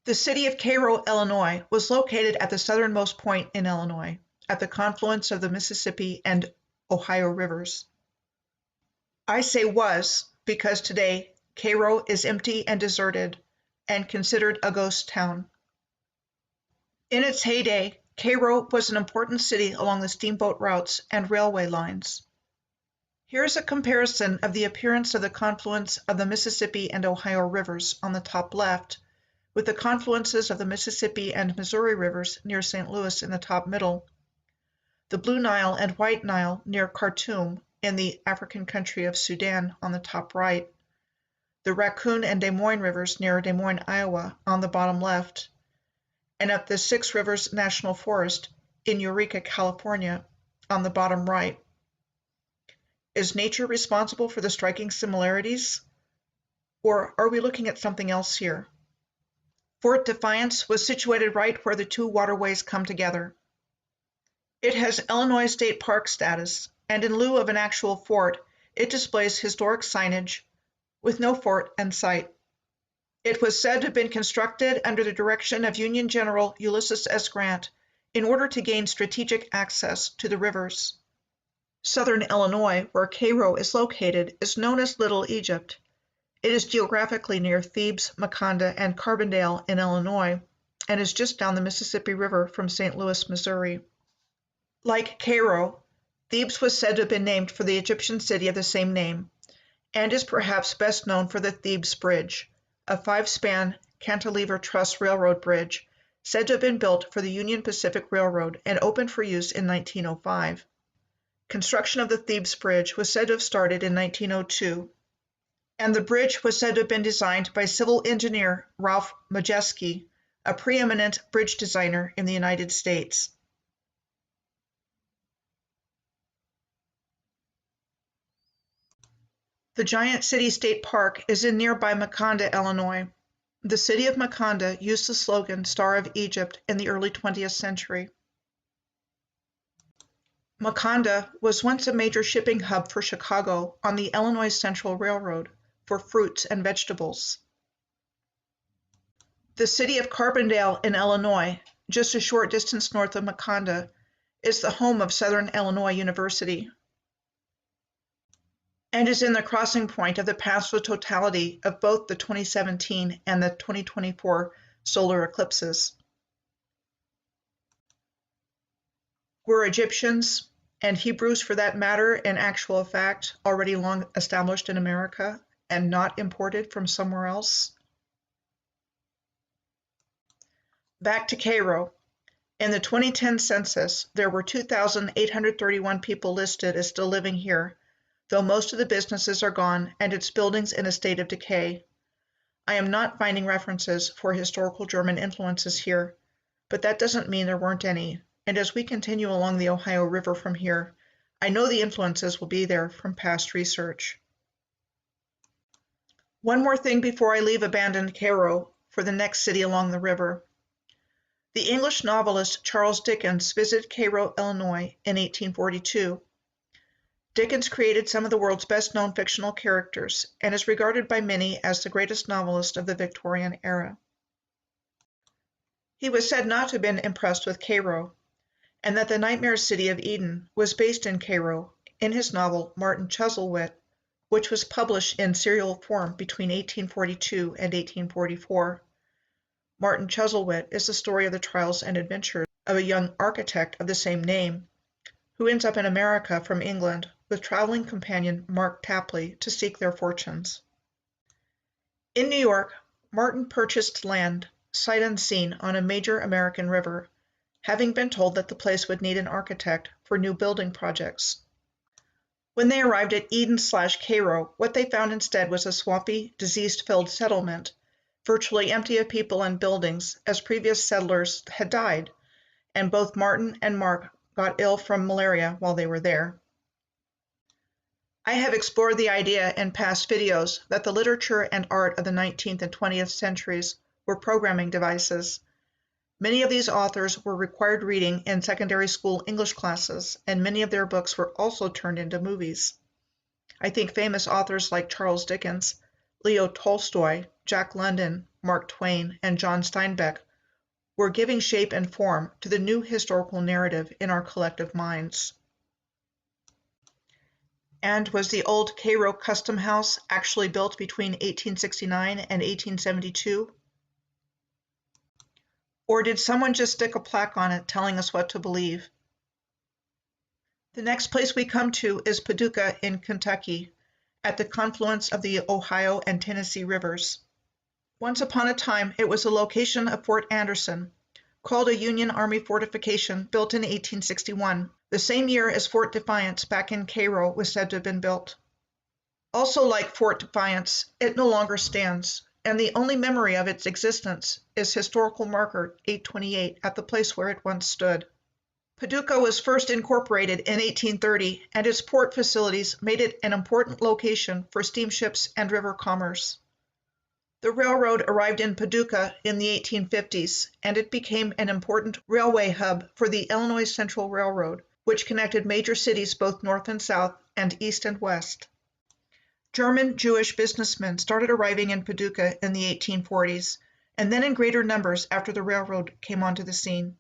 The city of Cairo, Illinois, was located at the southernmost point in Illinois, at the confluence of the Mississippi and Ohio rivers. I say was because today Cairo is empty and deserted and considered a ghost town. In its heyday, Cairo was an important city along the steamboat routes and railway lines. Here's a comparison of the appearance of the confluence of the Mississippi and Ohio rivers on the top left, with the confluences of the Mississippi and Missouri rivers near St. Louis in the top middle, the Blue Nile and White Nile near Khartoum in the African country of Sudan on the top right, the Raccoon and Des Moines rivers near Des Moines, Iowa on the bottom left, and at the Six Rivers National Forest in Eureka, California on the bottom right. Is nature responsible for the striking similarities? Or are we looking at something else here? Fort Defiance was situated right where the two waterways come together. It has Illinois State Park status, and in lieu of an actual fort, it displays historic signage with no fort in sight. It was said to have been constructed under the direction of Union General Ulysses S. Grant in order to gain strategic access to the rivers. Southern Illinois, where Cairo is located, is known as Little Egypt. It is geographically near Thebes, Makanda, and Carbondale in Illinois, and is just down the Mississippi River from St. Louis, Missouri. Like Cairo, Thebes was said to have been named for the Egyptian city of the same name, and is perhaps best known for the Thebes Bridge, a 5-span cantilever truss railroad bridge said to have been built for the Union Pacific Railroad and opened for use in 1905. Construction of the Thebes Bridge was said to have started in 1902, and the bridge was said to have been designed by civil engineer Ralph Majeski, a preeminent bridge designer in the United States. The giant city state park is in nearby Makanda, Illinois. The city of Makanda used the slogan Star of Egypt in the early 20th century. Makanda was once a major shipping hub for Chicago on the Illinois Central Railroad for fruits and vegetables. The city of Carbondale in Illinois, just a short distance north of Makanda, is the home of Southern Illinois University and is in the crossing point of the paths to totality of both the 2017 and the 2024 solar eclipses. Were Egyptians, and Hebrews for that matter, in actual fact, already long established in America and not imported from somewhere else? Back to Cairo. In the 2010 census, there were 2,831 people listed as still living here, though most of the businesses are gone and its buildings in a state of decay. I am not finding references for historical German influences here, but that doesn't mean there weren't any, and as we continue along the Ohio River from here, I know the influences will be there from past research. One more thing before I leave abandoned Cairo for the next city along the river. The English novelist Charles Dickens visited Cairo, Illinois in 1842. Dickens created some of the world's best-known fictional characters and is regarded by many as the greatest novelist of the Victorian era. He was said not to have been impressed with Cairo, and that the nightmare city of Eden was based in Cairo in his novel Martin Chuzzlewit, which was published in serial form between 1842 and 1844. Martin Chuzzlewit is the story of the trials and adventures of a young architect of the same name, who ends up in America from England with traveling companion Mark Tapley to seek their fortunes. In New York, Martin purchased land, sight unseen, on a major American river, having been told that the place would need an architect for new building projects. When they arrived at Eden/Cairo, what they found instead was a swampy, disease-filled settlement, virtually empty of people and buildings, as previous settlers had died, and both Martin and Mark got ill from malaria while they were there. I have explored the idea in past videos that the literature and art of the 19th and 20th centuries were programming devices. Many of these authors were required reading in secondary school English classes, and many of their books were also turned into movies. I think famous authors like Charles Dickens, Leo Tolstoy, Jack London, Mark Twain, and John Steinbeck were giving shape and form to the new historical narrative in our collective minds. And was the old Cairo Custom House actually built between 1869 and 1872? Or did someone just stick a plaque on it telling us what to believe? The next place we come to is Paducah in Kentucky, at the confluence of the Ohio and Tennessee rivers. Once upon a time, it was the location of Fort Anderson, called a Union Army fortification built in 1861, the same year as Fort Defiance back in Cairo was said to have been built. Also like Fort Defiance, it no longer stands, and the only memory of its existence is historical marker 828 at the place where it once stood. Paducah was first incorporated in 1830, and its port facilities made it an important location for steamships and river commerce. The railroad arrived in Paducah in the 1850s, and it became an important railway hub for the Illinois Central Railroad, which connected major cities both north and south and east and west. German Jewish businessmen started arriving in Paducah in the 1840s, and then in greater numbers after the railroad came onto the scene.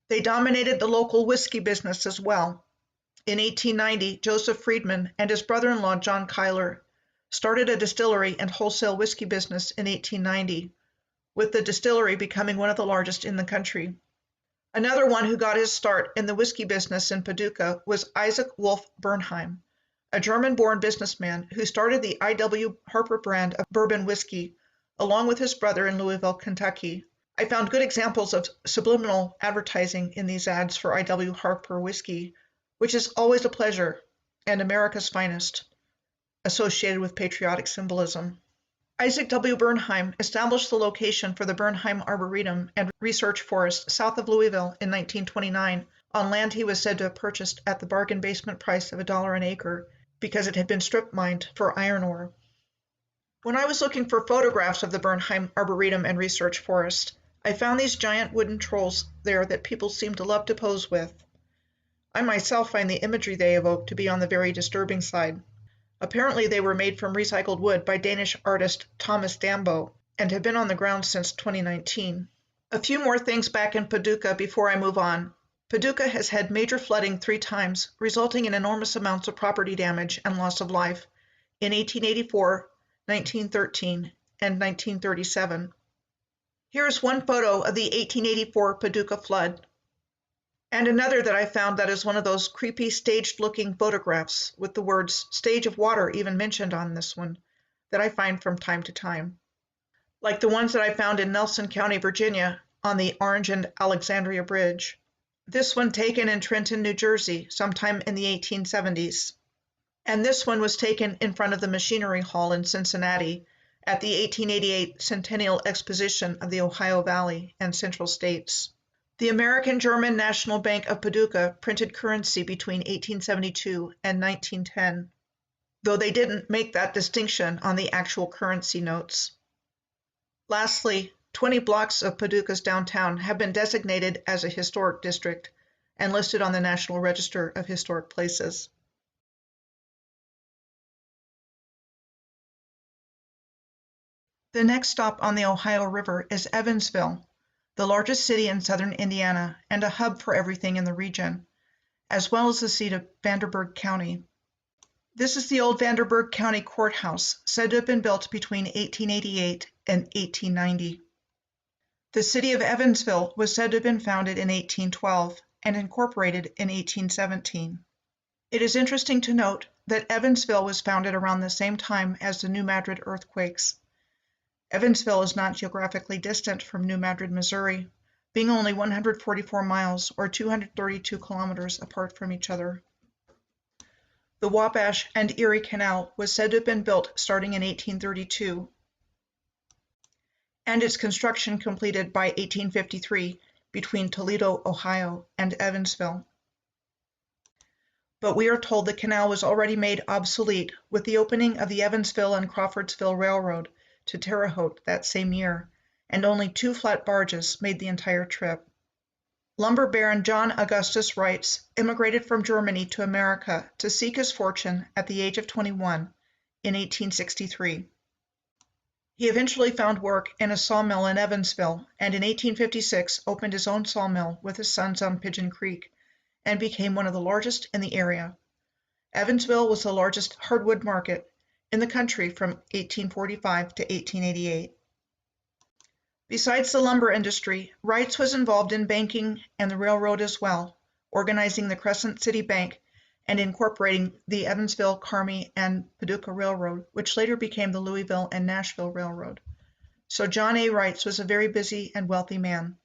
They dominated the local whiskey business as well. In 1890, Joseph Friedman and his brother-in-law John Cuyler started a distillery and wholesale whiskey business in 1890, with the distillery becoming one of the largest in the country. Another one who got his start in the whiskey business in Paducah was Isaac Wolf Bernheim, a German-born businessman who started the I.W. Harper brand of bourbon whiskey, along with his brother in Louisville, Kentucky. I found good examples of subliminal advertising in these ads for I.W. Harper whiskey, which is always a pleasure, and America's finest, associated with patriotic symbolism. Isaac W. Bernheim established the location for the Bernheim Arboretum and Research Forest south of Louisville in 1929 on land he was said to have purchased at the bargain basement price of $1 an acre because it had been strip mined for iron ore. When I was looking for photographs of the Bernheim Arboretum and Research Forest, I found these giant wooden trolls there that people seem to love to pose with. I myself find the imagery they evoke to be on the very disturbing side. Apparently they were made from recycled wood by Danish artist Thomas Dambo and have been on the ground since 2019. A few more things back in Paducah before I move on. Paducah has had major flooding 3 times, resulting in enormous amounts of property damage and loss of life in 1884, 1913, and 1937. Here is one photo of the 1884 Paducah flood. And another that I found that is one of those creepy staged-looking photographs with the words "stage of water" even mentioned on this one that I find from time to time. Like the ones that I found in Nelson County, Virginia on the Orange and Alexandria Bridge. This one taken in Trenton, New Jersey sometime in the 1870s. And this one was taken in front of the Machinery Hall in Cincinnati at the 1888 Centennial Exposition of the Ohio Valley and Central States. The American-German National Bank of Paducah printed currency between 1872 and 1910, though they didn't make that distinction on the actual currency notes. Lastly, 20 blocks of Paducah's downtown have been designated as a historic district and listed on the National Register of Historic Places. The next stop on the Ohio River is Evansville, the largest city in southern Indiana and a hub for everything in the region, as well as the seat of Vanderburgh County. This is the old Vanderburgh County Courthouse, said to have been built between 1888 and 1890. The city of Evansville was said to have been founded in 1812 and incorporated in 1817. It is interesting to note that Evansville was founded around the same time as the New Madrid earthquakes. Evansville is not geographically distant from New Madrid, Missouri, being only 144 miles or 232 kilometers apart from each other. The Wabash and Erie Canal was said to have been built starting in 1832, and its construction completed by 1853 between Toledo, Ohio, and Evansville. But we are told the canal was already made obsolete with the opening of the Evansville and Crawfordsville Railroad to Terre Haute that same year, and only 2 flat barges made the entire trip. Lumber baron John Augustus Reitz immigrated from Germany to America to seek his fortune at the age of 21 in 1863. He eventually found work in a sawmill in Evansville, and in 1856 opened his own sawmill with his sons on Pigeon Creek, and became one of the largest in the area. Evansville was the largest hardwood market in the country from 1845 to 1888. Besides the lumber industry, Reitz was involved in banking and the railroad as well, organizing the Crescent City Bank and incorporating the Evansville, Carmi, and Paducah Railroad, which later became the Louisville and Nashville Railroad. So John A. Reitz was a very busy and wealthy man.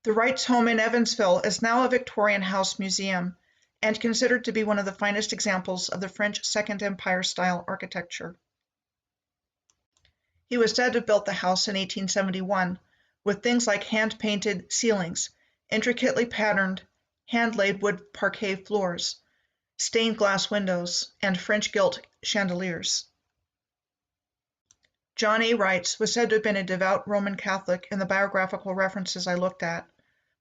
The Reitz home in Evansville is now a Victorian House museum and considered to be one of the finest examples of the French Second Empire-style architecture. He was said to have built the house in 1871 with things like hand-painted ceilings, intricately patterned, hand-laid wood parquet floors, stained glass windows, and French gilt chandeliers. John A. Reitz was said to have been a devout Roman Catholic in the biographical references I looked at,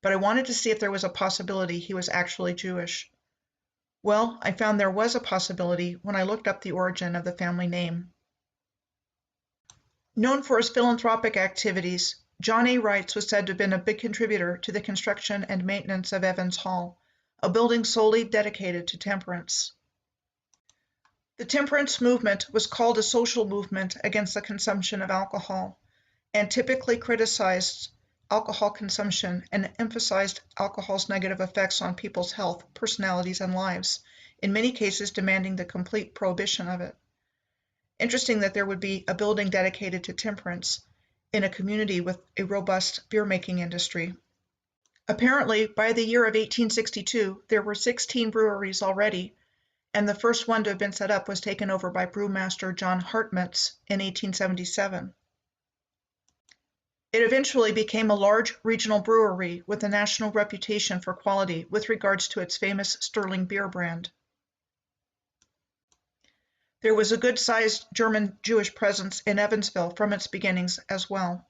but I wanted to see if there was a possibility he was actually Jewish. Well, I found there was a possibility when I looked up the origin of the family name. Known for his philanthropic activities, John A. Reitz was said to have been a big contributor to the construction and maintenance of Evans Hall, a building solely dedicated to temperance. The temperance movement was called a social movement against the consumption of alcohol, and typically criticized alcohol consumption and emphasized alcohol's negative effects on people's health, personalities, and lives, in many cases demanding the complete prohibition of it. Interesting that there would be a building dedicated to temperance in a community with a robust beer-making industry. Apparently, by the year of 1862, there were 16 breweries already, and the first one to have been set up was taken over by brewmaster John Hartmutz in 1877. It eventually became a large regional brewery with a national reputation for quality with regards to its famous Sterling beer brand. There was a good-sized German Jewish presence in Evansville from its beginnings as well.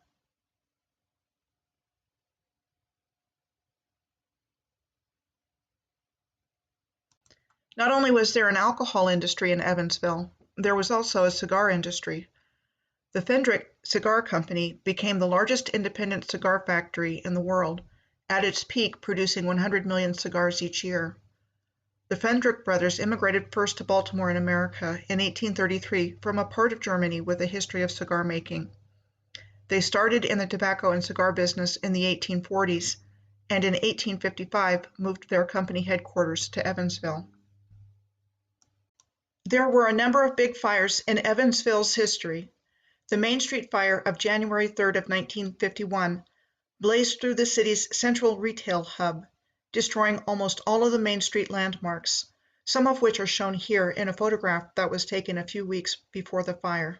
Not only was there an alcohol industry in Evansville, there was also a cigar industry. The Fendrick Cigar Company became the largest independent cigar factory in the world, at its peak producing 100 million cigars each year. The Fendrick brothers immigrated first to Baltimore in America in 1833 from a part of Germany with a history of cigar making. They started in the tobacco and cigar business in the 1840s and in 1855 moved their company headquarters to Evansville. There were a number of big fires in Evansville's history. The Main Street Fire of January 3rd of 1951 blazed through the city's central retail hub, destroying almost all of the Main Street landmarks, some of which are shown here in a photograph that was taken a few weeks before the fire.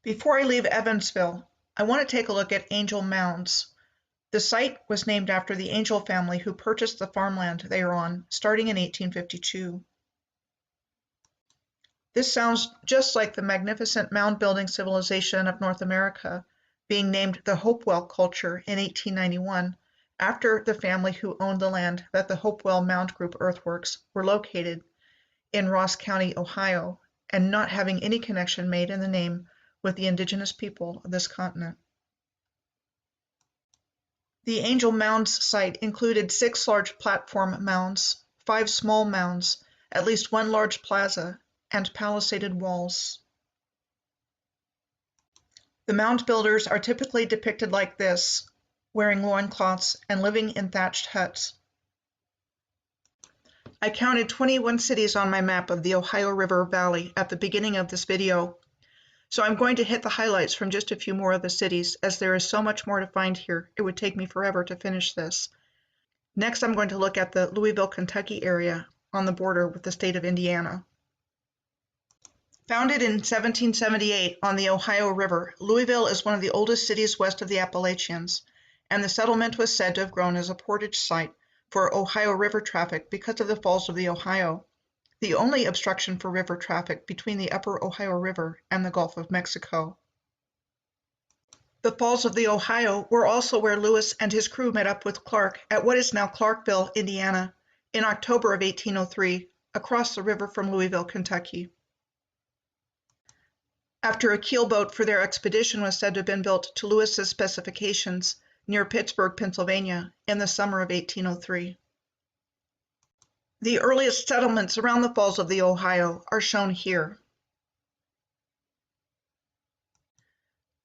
Before I leave Evansville, I want to take a look at Angel Mounds. The site was named after the Angel family who purchased the farmland they are on starting in 1852. This sounds just like the magnificent mound-building civilization of North America, being named the Hopewell culture in 1891, after the family who owned the land that the Hopewell Mound Group earthworks were located in Ross County, Ohio, and not having any connection made in the name with the indigenous people of this continent. The Angel Mounds site included 6 large platform mounds, 5 small mounds, at least 1 large plaza, and palisaded walls. The mound builders are typically depicted like this, wearing loincloths and living in thatched huts. I counted 21 cities on my map of the Ohio River Valley at the beginning of this video, so I'm going to hit the highlights from just a few more of the cities, as there is so much more to find here, it would take me forever to finish this. Next, I'm going to look at the Louisville, Kentucky area on the border with the state of Indiana. Founded in 1778 on the Ohio River, Louisville is one of the oldest cities west of the Appalachians, and the settlement was said to have grown as a portage site for Ohio River traffic because of the Falls of the Ohio, the only obstruction for river traffic between the upper Ohio River and the Gulf of Mexico. The Falls of the Ohio were also where Lewis and his crew met up with Clark at what is now Clarkville, Indiana, in October of 1803, across the river from Louisville, Kentucky. After a keelboat for their expedition was said to have been built to Lewis's specifications near Pittsburgh, Pennsylvania, in the summer of 1803. The earliest settlements around the Falls of the Ohio are shown here.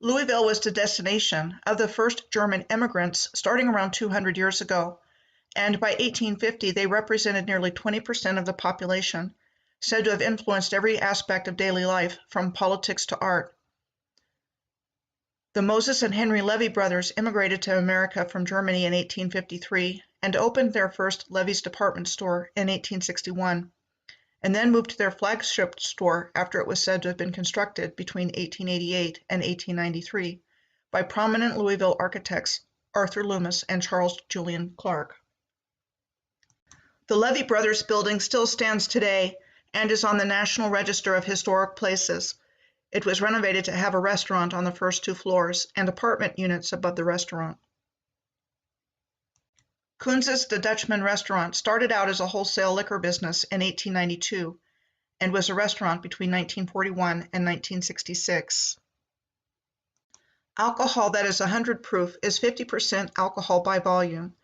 Louisville was the destination of the first German immigrants starting around 200 years ago, and by 1850 they represented nearly 20% of the population, said to have influenced every aspect of daily life, from politics to art. The Moses and Henry Levy brothers immigrated to America from Germany in 1853 and opened their first Levy's department store in 1861, and then moved to their flagship store after it was said to have been constructed between 1888 and 1893 by prominent Louisville architects Arthur Loomis and Charles Julian Clark. The Levy Brothers building still stands today and is on the National Register of Historic Places. It was renovated to have a restaurant on the first 2 floors and apartment units above the restaurant. Kunz's the Dutchman restaurant started out as a wholesale liquor business in 1892 and was a restaurant between 1941 and 1966. Alcohol that is 100 proof is 50% alcohol by volume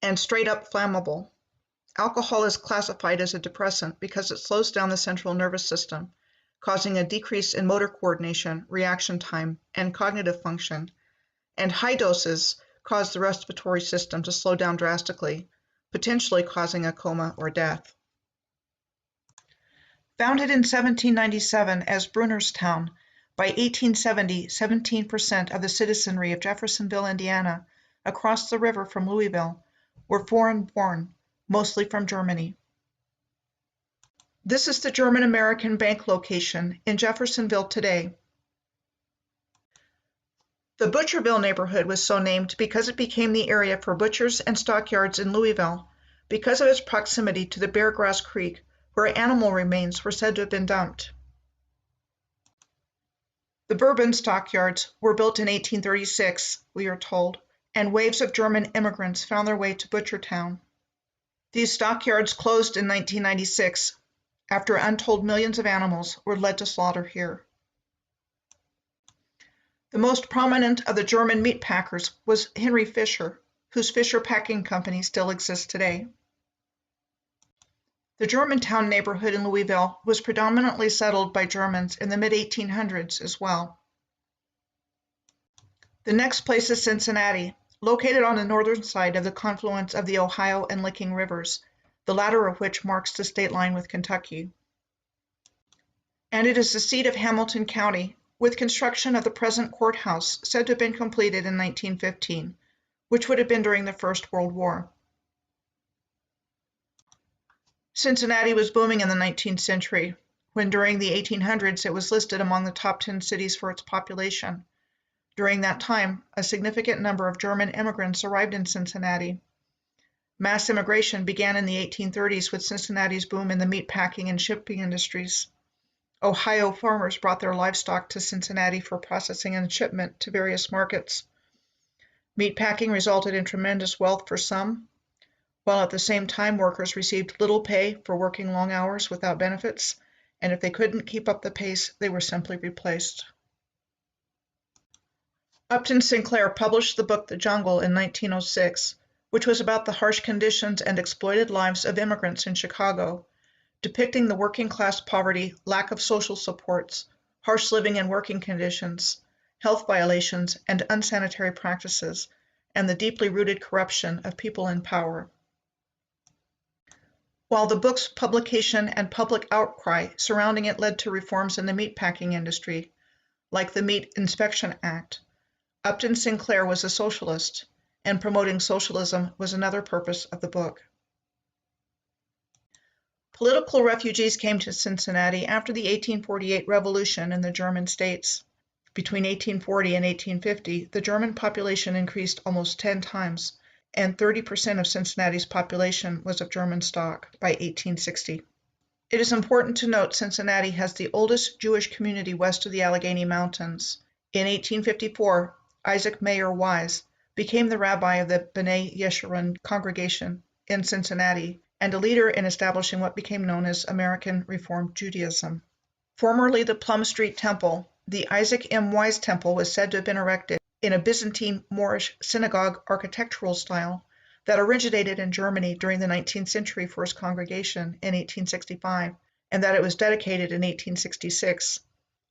and straight up flammable. Alcohol is classified as a depressant because it slows down the central nervous system, causing a decrease in motor coordination, reaction time, and cognitive function, and high doses cause the respiratory system to slow down drastically, potentially causing a coma or death. Founded in 1797 as Brunerstown, by 1870, 17% of the citizenry of Jeffersonville, Indiana, across the river from Louisville, were foreign-born, mostly from Germany. This is the German-American Bank location in Jeffersonville today. The Butcherville neighborhood was so named because it became the area for butchers and stockyards in Louisville because of its proximity to the Beargrass Creek, where animal remains were said to have been dumped. The Bourbon stockyards were built in 1836, we are told, and waves of German immigrants found their way to Butchertown. These stockyards closed in 1996 after untold millions of animals were led to slaughter here. The most prominent of the German meat packers was Henry Fisher, whose Fisher Packing Company still exists today. The Germantown neighborhood in Louisville was predominantly settled by Germans in the mid-1800s as well. The next place is Cincinnati, located on the northern side of the confluence of the Ohio and Licking Rivers, the latter of which marks the state line with Kentucky. And it is the seat of Hamilton County, with construction of the present courthouse said to have been completed in 1915, which would have been during the First World War. Cincinnati was booming in the 19th century, when during the 1800s it was listed among the top 10 cities for its population. During that time, a significant number of German immigrants arrived in Cincinnati. Mass immigration began in the 1830s with Cincinnati's boom in the meatpacking and shipping industries. Ohio farmers brought their livestock to Cincinnati for processing and shipment to various markets. Meatpacking resulted in tremendous wealth for some, while at the same time workers received little pay for working long hours without benefits, and if they couldn't keep up the pace, they were simply replaced. Upton Sinclair published the book The Jungle in 1906, which was about the harsh conditions and exploited lives of immigrants in Chicago, depicting the working-class poverty, lack of social supports, harsh living and working conditions, health violations, and unsanitary practices, and the deeply rooted corruption of people in power. While the book's publication and public outcry surrounding it led to reforms in the meatpacking industry, like the Meat Inspection Act, Upton Sinclair was a socialist, and promoting socialism was another purpose of the book. Political refugees came to Cincinnati after the 1848 revolution in the German states. Between 1840 and 1850, the German population increased almost 10 times, and 30% of Cincinnati's population was of German stock by 1860. It is important to note Cincinnati has the oldest Jewish community west of the Allegheny Mountains. In 1854, Isaac Mayer Wise became the rabbi of the B'nai Yeshurun congregation in Cincinnati, and a leader in establishing what became known as American Reform Judaism. Formerly the Plum Street Temple, the Isaac M. Wise Temple was said to have been erected in a Byzantine Moorish synagogue architectural style that originated in Germany during the 19th century for his congregation in 1865, and that it was dedicated in 1866.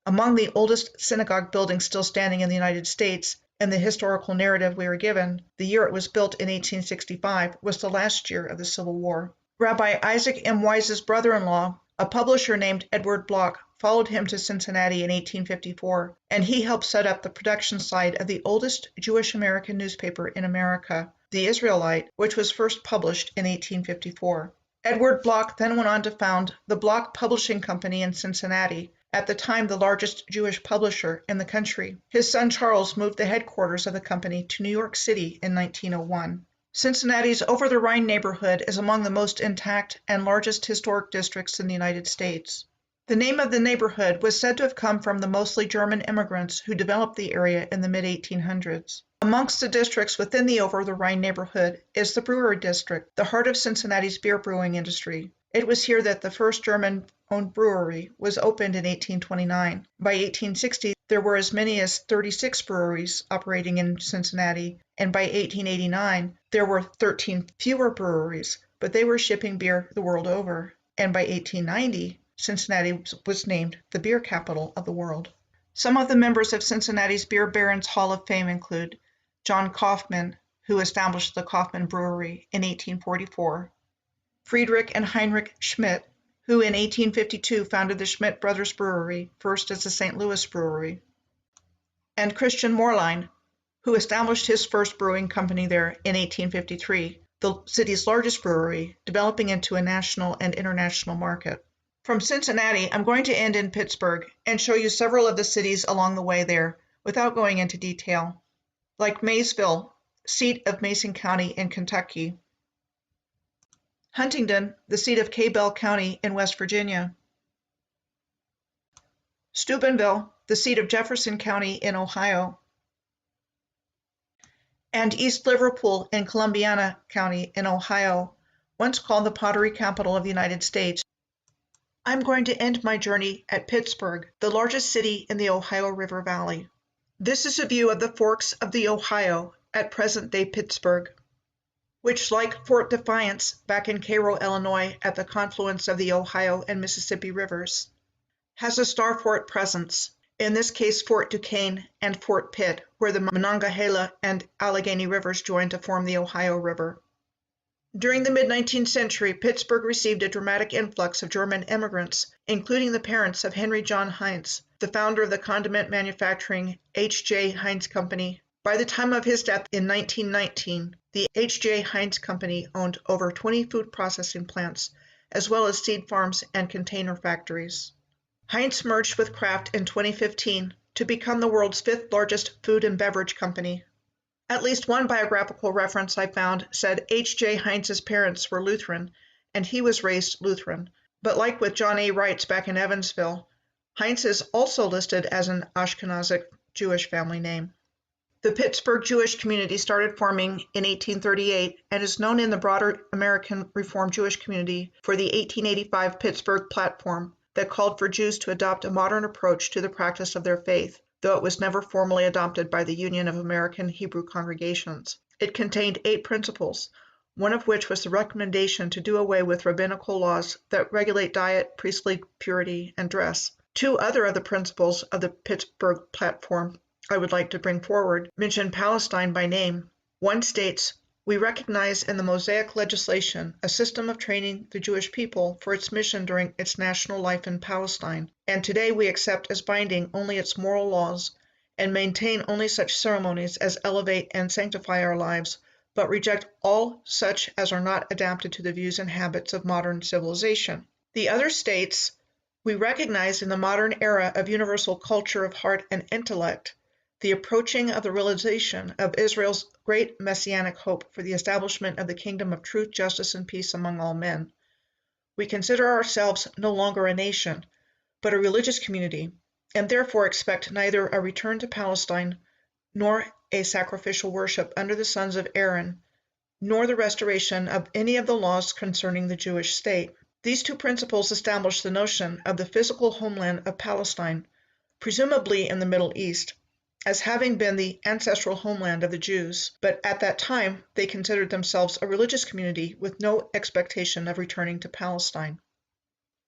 Among the oldest synagogue buildings still standing in the United States, and the historical narrative we are given, the year it was built in 1865 was the last year of the Civil War. Rabbi Isaac M. Wise's brother-in-law, a publisher named Edward Block, followed him to Cincinnati in 1854, and he helped set up the production side of the oldest Jewish American newspaper in America, The Israelite, which was first published in 1854. Edward Block then went on to found the Block Publishing Company in Cincinnati, at the time the largest Jewish publisher in the country. His son Charles moved the headquarters of the company to New York City in 1901. Cincinnati's Over the Rhine neighborhood is among the most intact and largest historic districts in the United States. The name of the neighborhood was said to have come from the mostly German immigrants who developed the area in the mid-1800s. Amongst the districts within the Over the Rhine neighborhood is the Brewery District, the heart of Cincinnati's beer brewing industry. It was here that the first German-owned brewery was opened in 1829. By 1860, there were as many as 36 breweries operating in Cincinnati, and by 1889, there were 13 fewer breweries, but they were shipping beer the world over. And by 1890, Cincinnati was named the beer capital of the world. Some of the members of Cincinnati's Beer Barons Hall of Fame include John Kaufman, who established the Kaufman Brewery in 1844, Friedrich and Heinrich Schmidt, who in 1852 founded the Schmidt Brothers Brewery, first as the St. Louis Brewery, and Christian Moerlein, who established his first brewing company there in 1853, the city's largest brewery, developing into a national and international market. From Cincinnati, I'm going to end in Pittsburgh and show you several of the cities along the way there without going into detail, like Maysville, seat of Mason County in Kentucky, Huntingdon, the seat of Cabell County in West Virginia, Steubenville, the seat of Jefferson County in Ohio, and East Liverpool in Columbiana County in Ohio, once called the pottery capital of the United States. I'm going to end my journey at Pittsburgh, the largest city in the Ohio River Valley. This is a view of the forks of the Ohio at present-day Pittsburgh, which, like Fort Defiance back in Cairo, Illinois, at the confluence of the Ohio and Mississippi rivers, has a star fort presence. in this case Fort Duquesne and Fort Pitt, where the Monongahela and Allegheny rivers join to form the Ohio River. During the mid-19th century, Pittsburgh received a dramatic influx of German immigrants, including the parents of Henry John Heinz, the founder of the condiment manufacturing H.J. Heinz Company. By the time of his death in 1919, the H.J. Heinz Company owned over 20 food processing plants, as well as seed farms and container factories. Heinz merged with Kraft in 2015 to become the world's fifth largest food and beverage company. At least one biographical reference I found said H.J. Heinz's parents were Lutheran, and he was raised Lutheran. But like with John A. Wright's back in Evansville, Heinz is also listed as an Ashkenazic Jewish family name. The Pittsburgh Jewish community started forming in 1838 and is known in the broader American Reform Jewish community for the 1885 Pittsburgh Platform that called for Jews to adopt a modern approach to the practice of their faith, though it was never formally adopted by the Union of American Hebrew Congregations. It contained 8 principles, one of which was the recommendation to do away with rabbinical laws that regulate diet, priestly purity, and dress. 2 other of the principles of the Pittsburgh Platform I would like to bring forward mention Palestine by name. One states, "We recognize in the Mosaic legislation a system of training the Jewish people for its mission during its national life in Palestine, and today we accept as binding only its moral laws and maintain only such ceremonies as elevate and sanctify our lives, but reject all such as are not adapted to the views and habits of modern civilization." The other states, "We recognize in the modern era of universal culture of heart and intellect the approaching of the realization of Israel's great messianic hope for the establishment of the kingdom of truth, justice, and peace among all men. We consider ourselves no longer a nation, but a religious community, and therefore expect neither a return to Palestine, nor a sacrificial worship under the sons of Aaron, nor the restoration of any of the laws concerning the Jewish state." These 2 principles establish the notion of the physical homeland of Palestine, presumably in the Middle East, as having been the ancestral homeland of the Jews, but at that time they considered themselves a religious community with no expectation of returning to Palestine.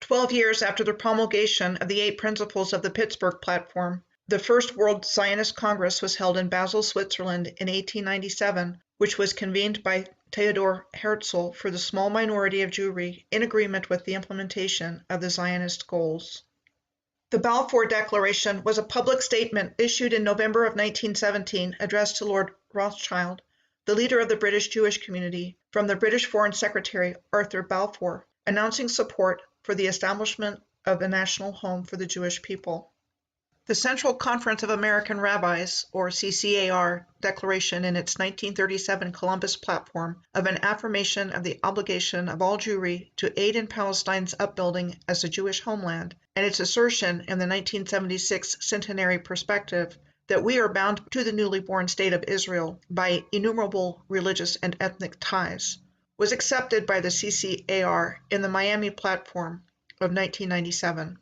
12 years after the promulgation of the 8 principles of the Pittsburgh Platform, the First World Zionist Congress was held in Basel, Switzerland in 1897, which was convened by Theodor Herzl for the small minority of Jewry in agreement with the implementation of the Zionist goals. The Balfour Declaration was a public statement issued in November of 1917 addressed to Lord Rothschild, the leader of the British Jewish community, from the British Foreign Secretary Arthur Balfour, announcing support for the establishment of a national home for the Jewish people. The Central Conference of American Rabbis, or CCAR, declaration in its 1937 Columbus Platform of an affirmation of the obligation of all Jewry to aid in Palestine's upbuilding as a Jewish homeland, and its assertion in the 1976 Centenary Perspective that we are bound to the newly born state of Israel by innumerable religious and ethnic ties, was accepted by the CCAR in the Miami Platform of 1997.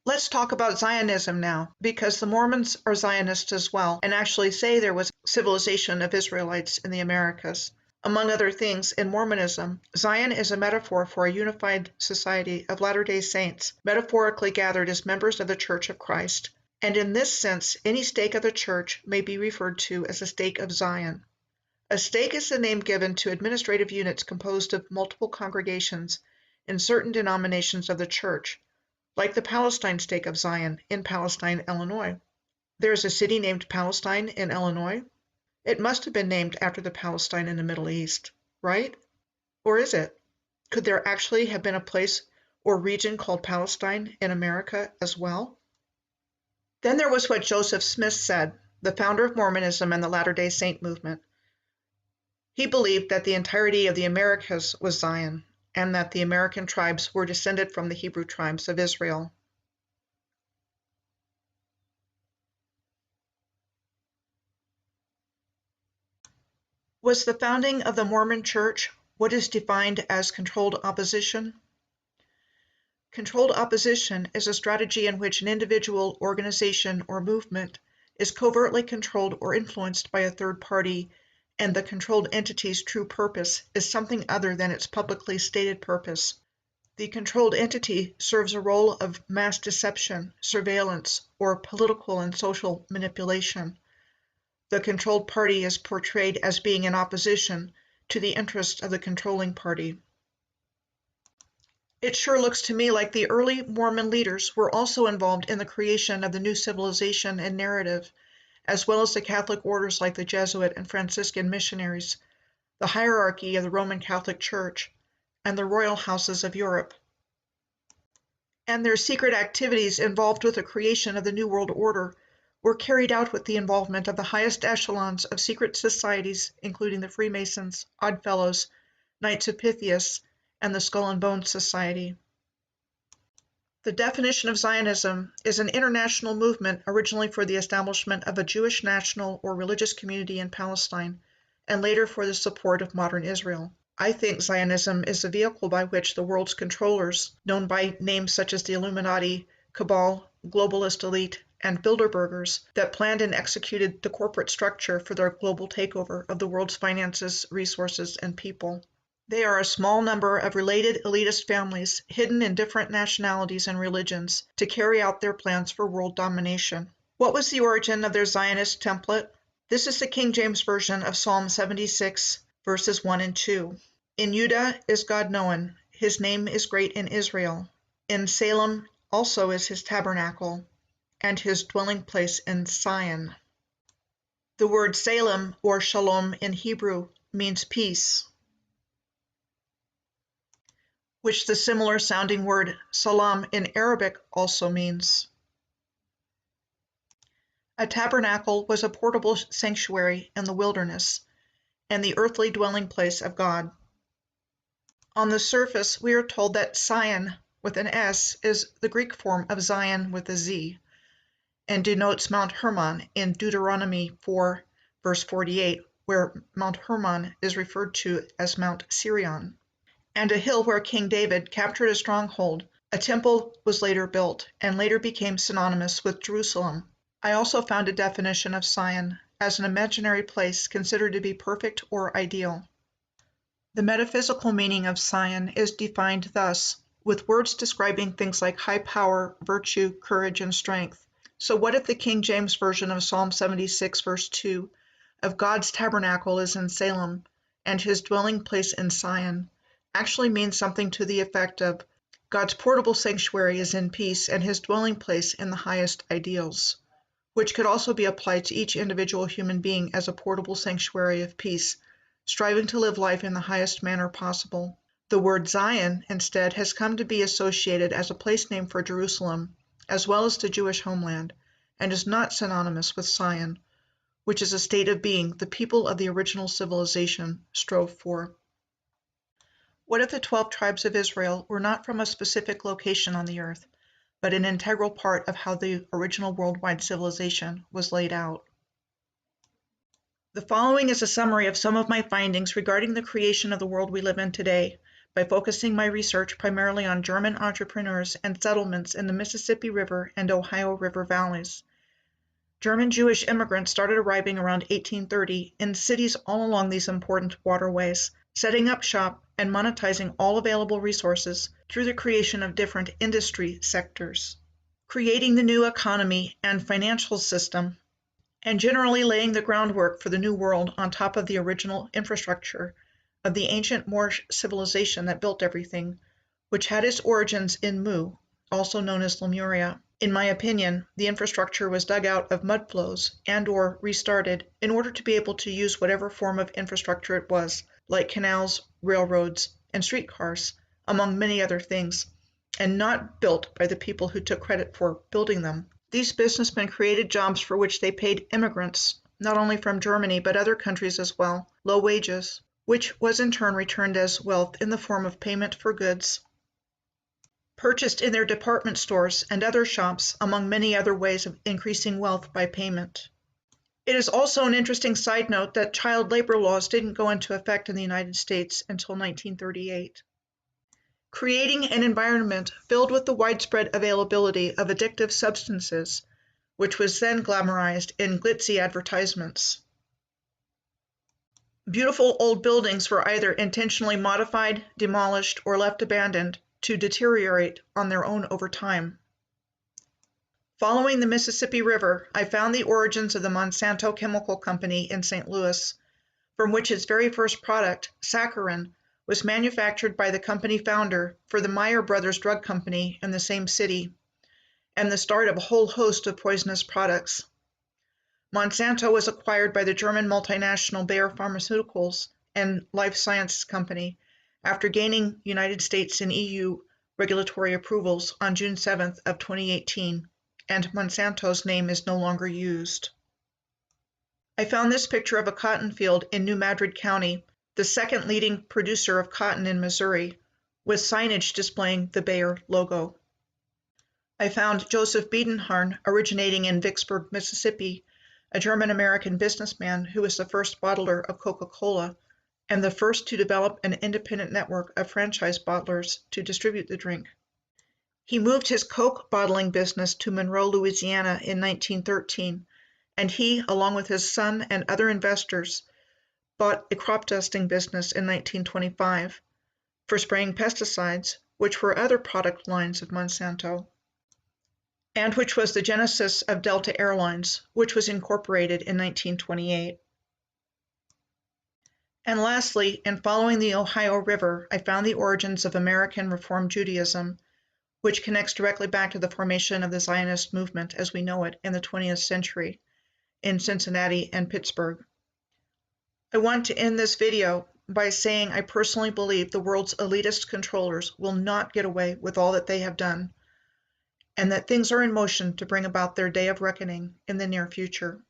Let's talk about Zionism now, because the Mormons are Zionists as well, and actually say there was civilization of Israelites in the Americas. Among other things, in Mormonism, Zion is a metaphor for a unified society of Latter-day Saints, metaphorically gathered as members of the Church of Christ, and in this sense, any stake of the Church may be referred to as a stake of Zion. A stake is the name given to administrative units composed of multiple congregations in certain denominations of the Church, like the Palestine Stake of Zion in Palestine, Illinois. There is a city named Palestine in Illinois. It must have been named after the Palestine in the Middle East, right? Or is it? Could there actually have been a place or region called Palestine in America as well? Then there was what Joseph Smith said, the founder of Mormonism and the Latter-day Saint movement. He believed that the entirety of the Americas was Zion, and that the American tribes were descended from the Hebrew tribes of Israel. Was the founding of the Mormon Church what is defined as controlled opposition? Controlled opposition is a strategy in which an individual, organization, or movement is covertly controlled or influenced by a third party, and the controlled entity's true purpose is something other than its publicly stated purpose. The controlled entity serves a role of mass deception, surveillance, or political and social manipulation. The controlled party is portrayed as being in opposition to the interests of the controlling party. It sure looks to me like the early Mormon leaders were also involved in the creation of the new civilization and narrative, as well as the Catholic orders like the Jesuit and Franciscan missionaries, the hierarchy of the Roman Catholic Church, and the royal houses of Europe. And their secret activities involved with the creation of the New World Order were carried out with the involvement of the highest echelons of secret societies, including the Freemasons, Oddfellows, Knights of Pythias, and the Skull and Bones Society. The definition of Zionism is an international movement originally for the establishment of a Jewish national or religious community in Palestine, and later for the support of modern Israel. I think Zionism is a vehicle by which the world's controllers, known by names such as the Illuminati, Cabal, Globalist Elite, and Bilderbergers, that planned and executed the corporate structure for their global takeover of the world's finances, resources, and people. They are a small number of related elitist families hidden in different nationalities and religions to carry out their plans for world domination. What was the origin of their Zionist template? This is the King James Version of Psalm 76, verses 1 and 2. In Judah is God known, his name is great in Israel. In Salem also is his tabernacle, and his dwelling place in Zion. The word Salem, or Shalom in Hebrew, means peace, which the similar sounding word salam in Arabic also means. A tabernacle was a portable sanctuary in the wilderness, and the earthly dwelling place of God. On the surface, we are told that Sion with an S is the Greek form of Zion with a Z, and denotes Mount Hermon in Deuteronomy 4, verse 48, where Mount Hermon is referred to as Mount Sirion, and a hill where King David captured a stronghold. A temple was later built, and later became synonymous with Jerusalem. I also found a definition of Sion as an imaginary place considered to be perfect or ideal. The metaphysical meaning of Sion is defined thus, with words describing things like high power, virtue, courage, and strength. So what if the King James Version of Psalm 76, verse 2, of God's tabernacle is in Salem, and his dwelling place in Sion, actually means something to the effect of God's portable sanctuary is in peace and his dwelling place in the highest ideals, which could also be applied to each individual human being as a portable sanctuary of peace, striving to live life in the highest manner possible. The word Zion, instead, has come to be associated as a place name for Jerusalem, as well as the Jewish homeland, and is not synonymous with Sion, which is a state of being the people of the original civilization strove for. What if the 12 tribes of Israel were not from a specific location on the earth, but an integral part of how the original worldwide civilization was laid out? The following is a summary of some of my findings regarding the creation of the world we live in today, by focusing my research primarily on German entrepreneurs and settlements in the Mississippi River and Ohio River valleys. German Jewish immigrants started arriving around 1830 in cities all along these important waterways, setting up shop and monetizing all available resources through the creation of different industry sectors, creating the new economy and financial system, and generally laying the groundwork for the new world on top of the original infrastructure of the ancient Moorish civilization that built everything, which had its origins in Mu, also known as Lemuria. In my opinion, the infrastructure was dug out of mudflows and/or restarted in order to be able to use whatever form of infrastructure it was, like canals, railroads, and streetcars, among many other things, and not built by the people who took credit for building them. These businessmen created jobs for which they paid immigrants, not only from Germany but other countries as well, low wages, which was in turn returned as wealth in the form of payment for goods purchased in their department stores and other shops, among many other ways of increasing wealth by payment. It is also an interesting side note that child labor laws didn't go into effect in the United States until 1938. Creating an environment filled with the widespread availability of addictive substances, which was then glamorized in glitzy advertisements. Beautiful old buildings were either intentionally modified, demolished, or left abandoned to deteriorate on their own over time. Following the Mississippi River, I found the origins of the Monsanto Chemical Company in St. Louis, from which its very first product, saccharin, was manufactured by the company founder for the Meyer Brothers Drug Company in the same city, and the start of a whole host of poisonous products. Monsanto was acquired by the German multinational Bayer Pharmaceuticals and Life Sciences Company after gaining United States and EU regulatory approvals on June 7th of 2018, and Monsanto's name is no longer used. I found this picture of a cotton field in New Madrid County, the second leading producer of cotton in Missouri, with signage displaying the Bayer logo. I found Joseph Biedenharn, originating in Vicksburg, Mississippi, a German-American businessman who was the first bottler of Coca-Cola and the first to develop an independent network of franchise bottlers to distribute the drink. He moved his Coke bottling business to Monroe, Louisiana in 1913, and he, along with his son and other investors, bought a crop dusting business in 1925 for spraying pesticides, which were other product lines of Monsanto, and which was the genesis of Delta Airlines, which was incorporated in 1928. And lastly, in following the Ohio River, I found the origins of American Reform Judaism, which connects directly back to the formation of the Zionist movement as we know it in the 20th century in Cincinnati and Pittsburgh. I want to end this video by saying I personally believe the world's elitist controllers will not get away with all that they have done, and that things are in motion to bring about their day of reckoning in the near future.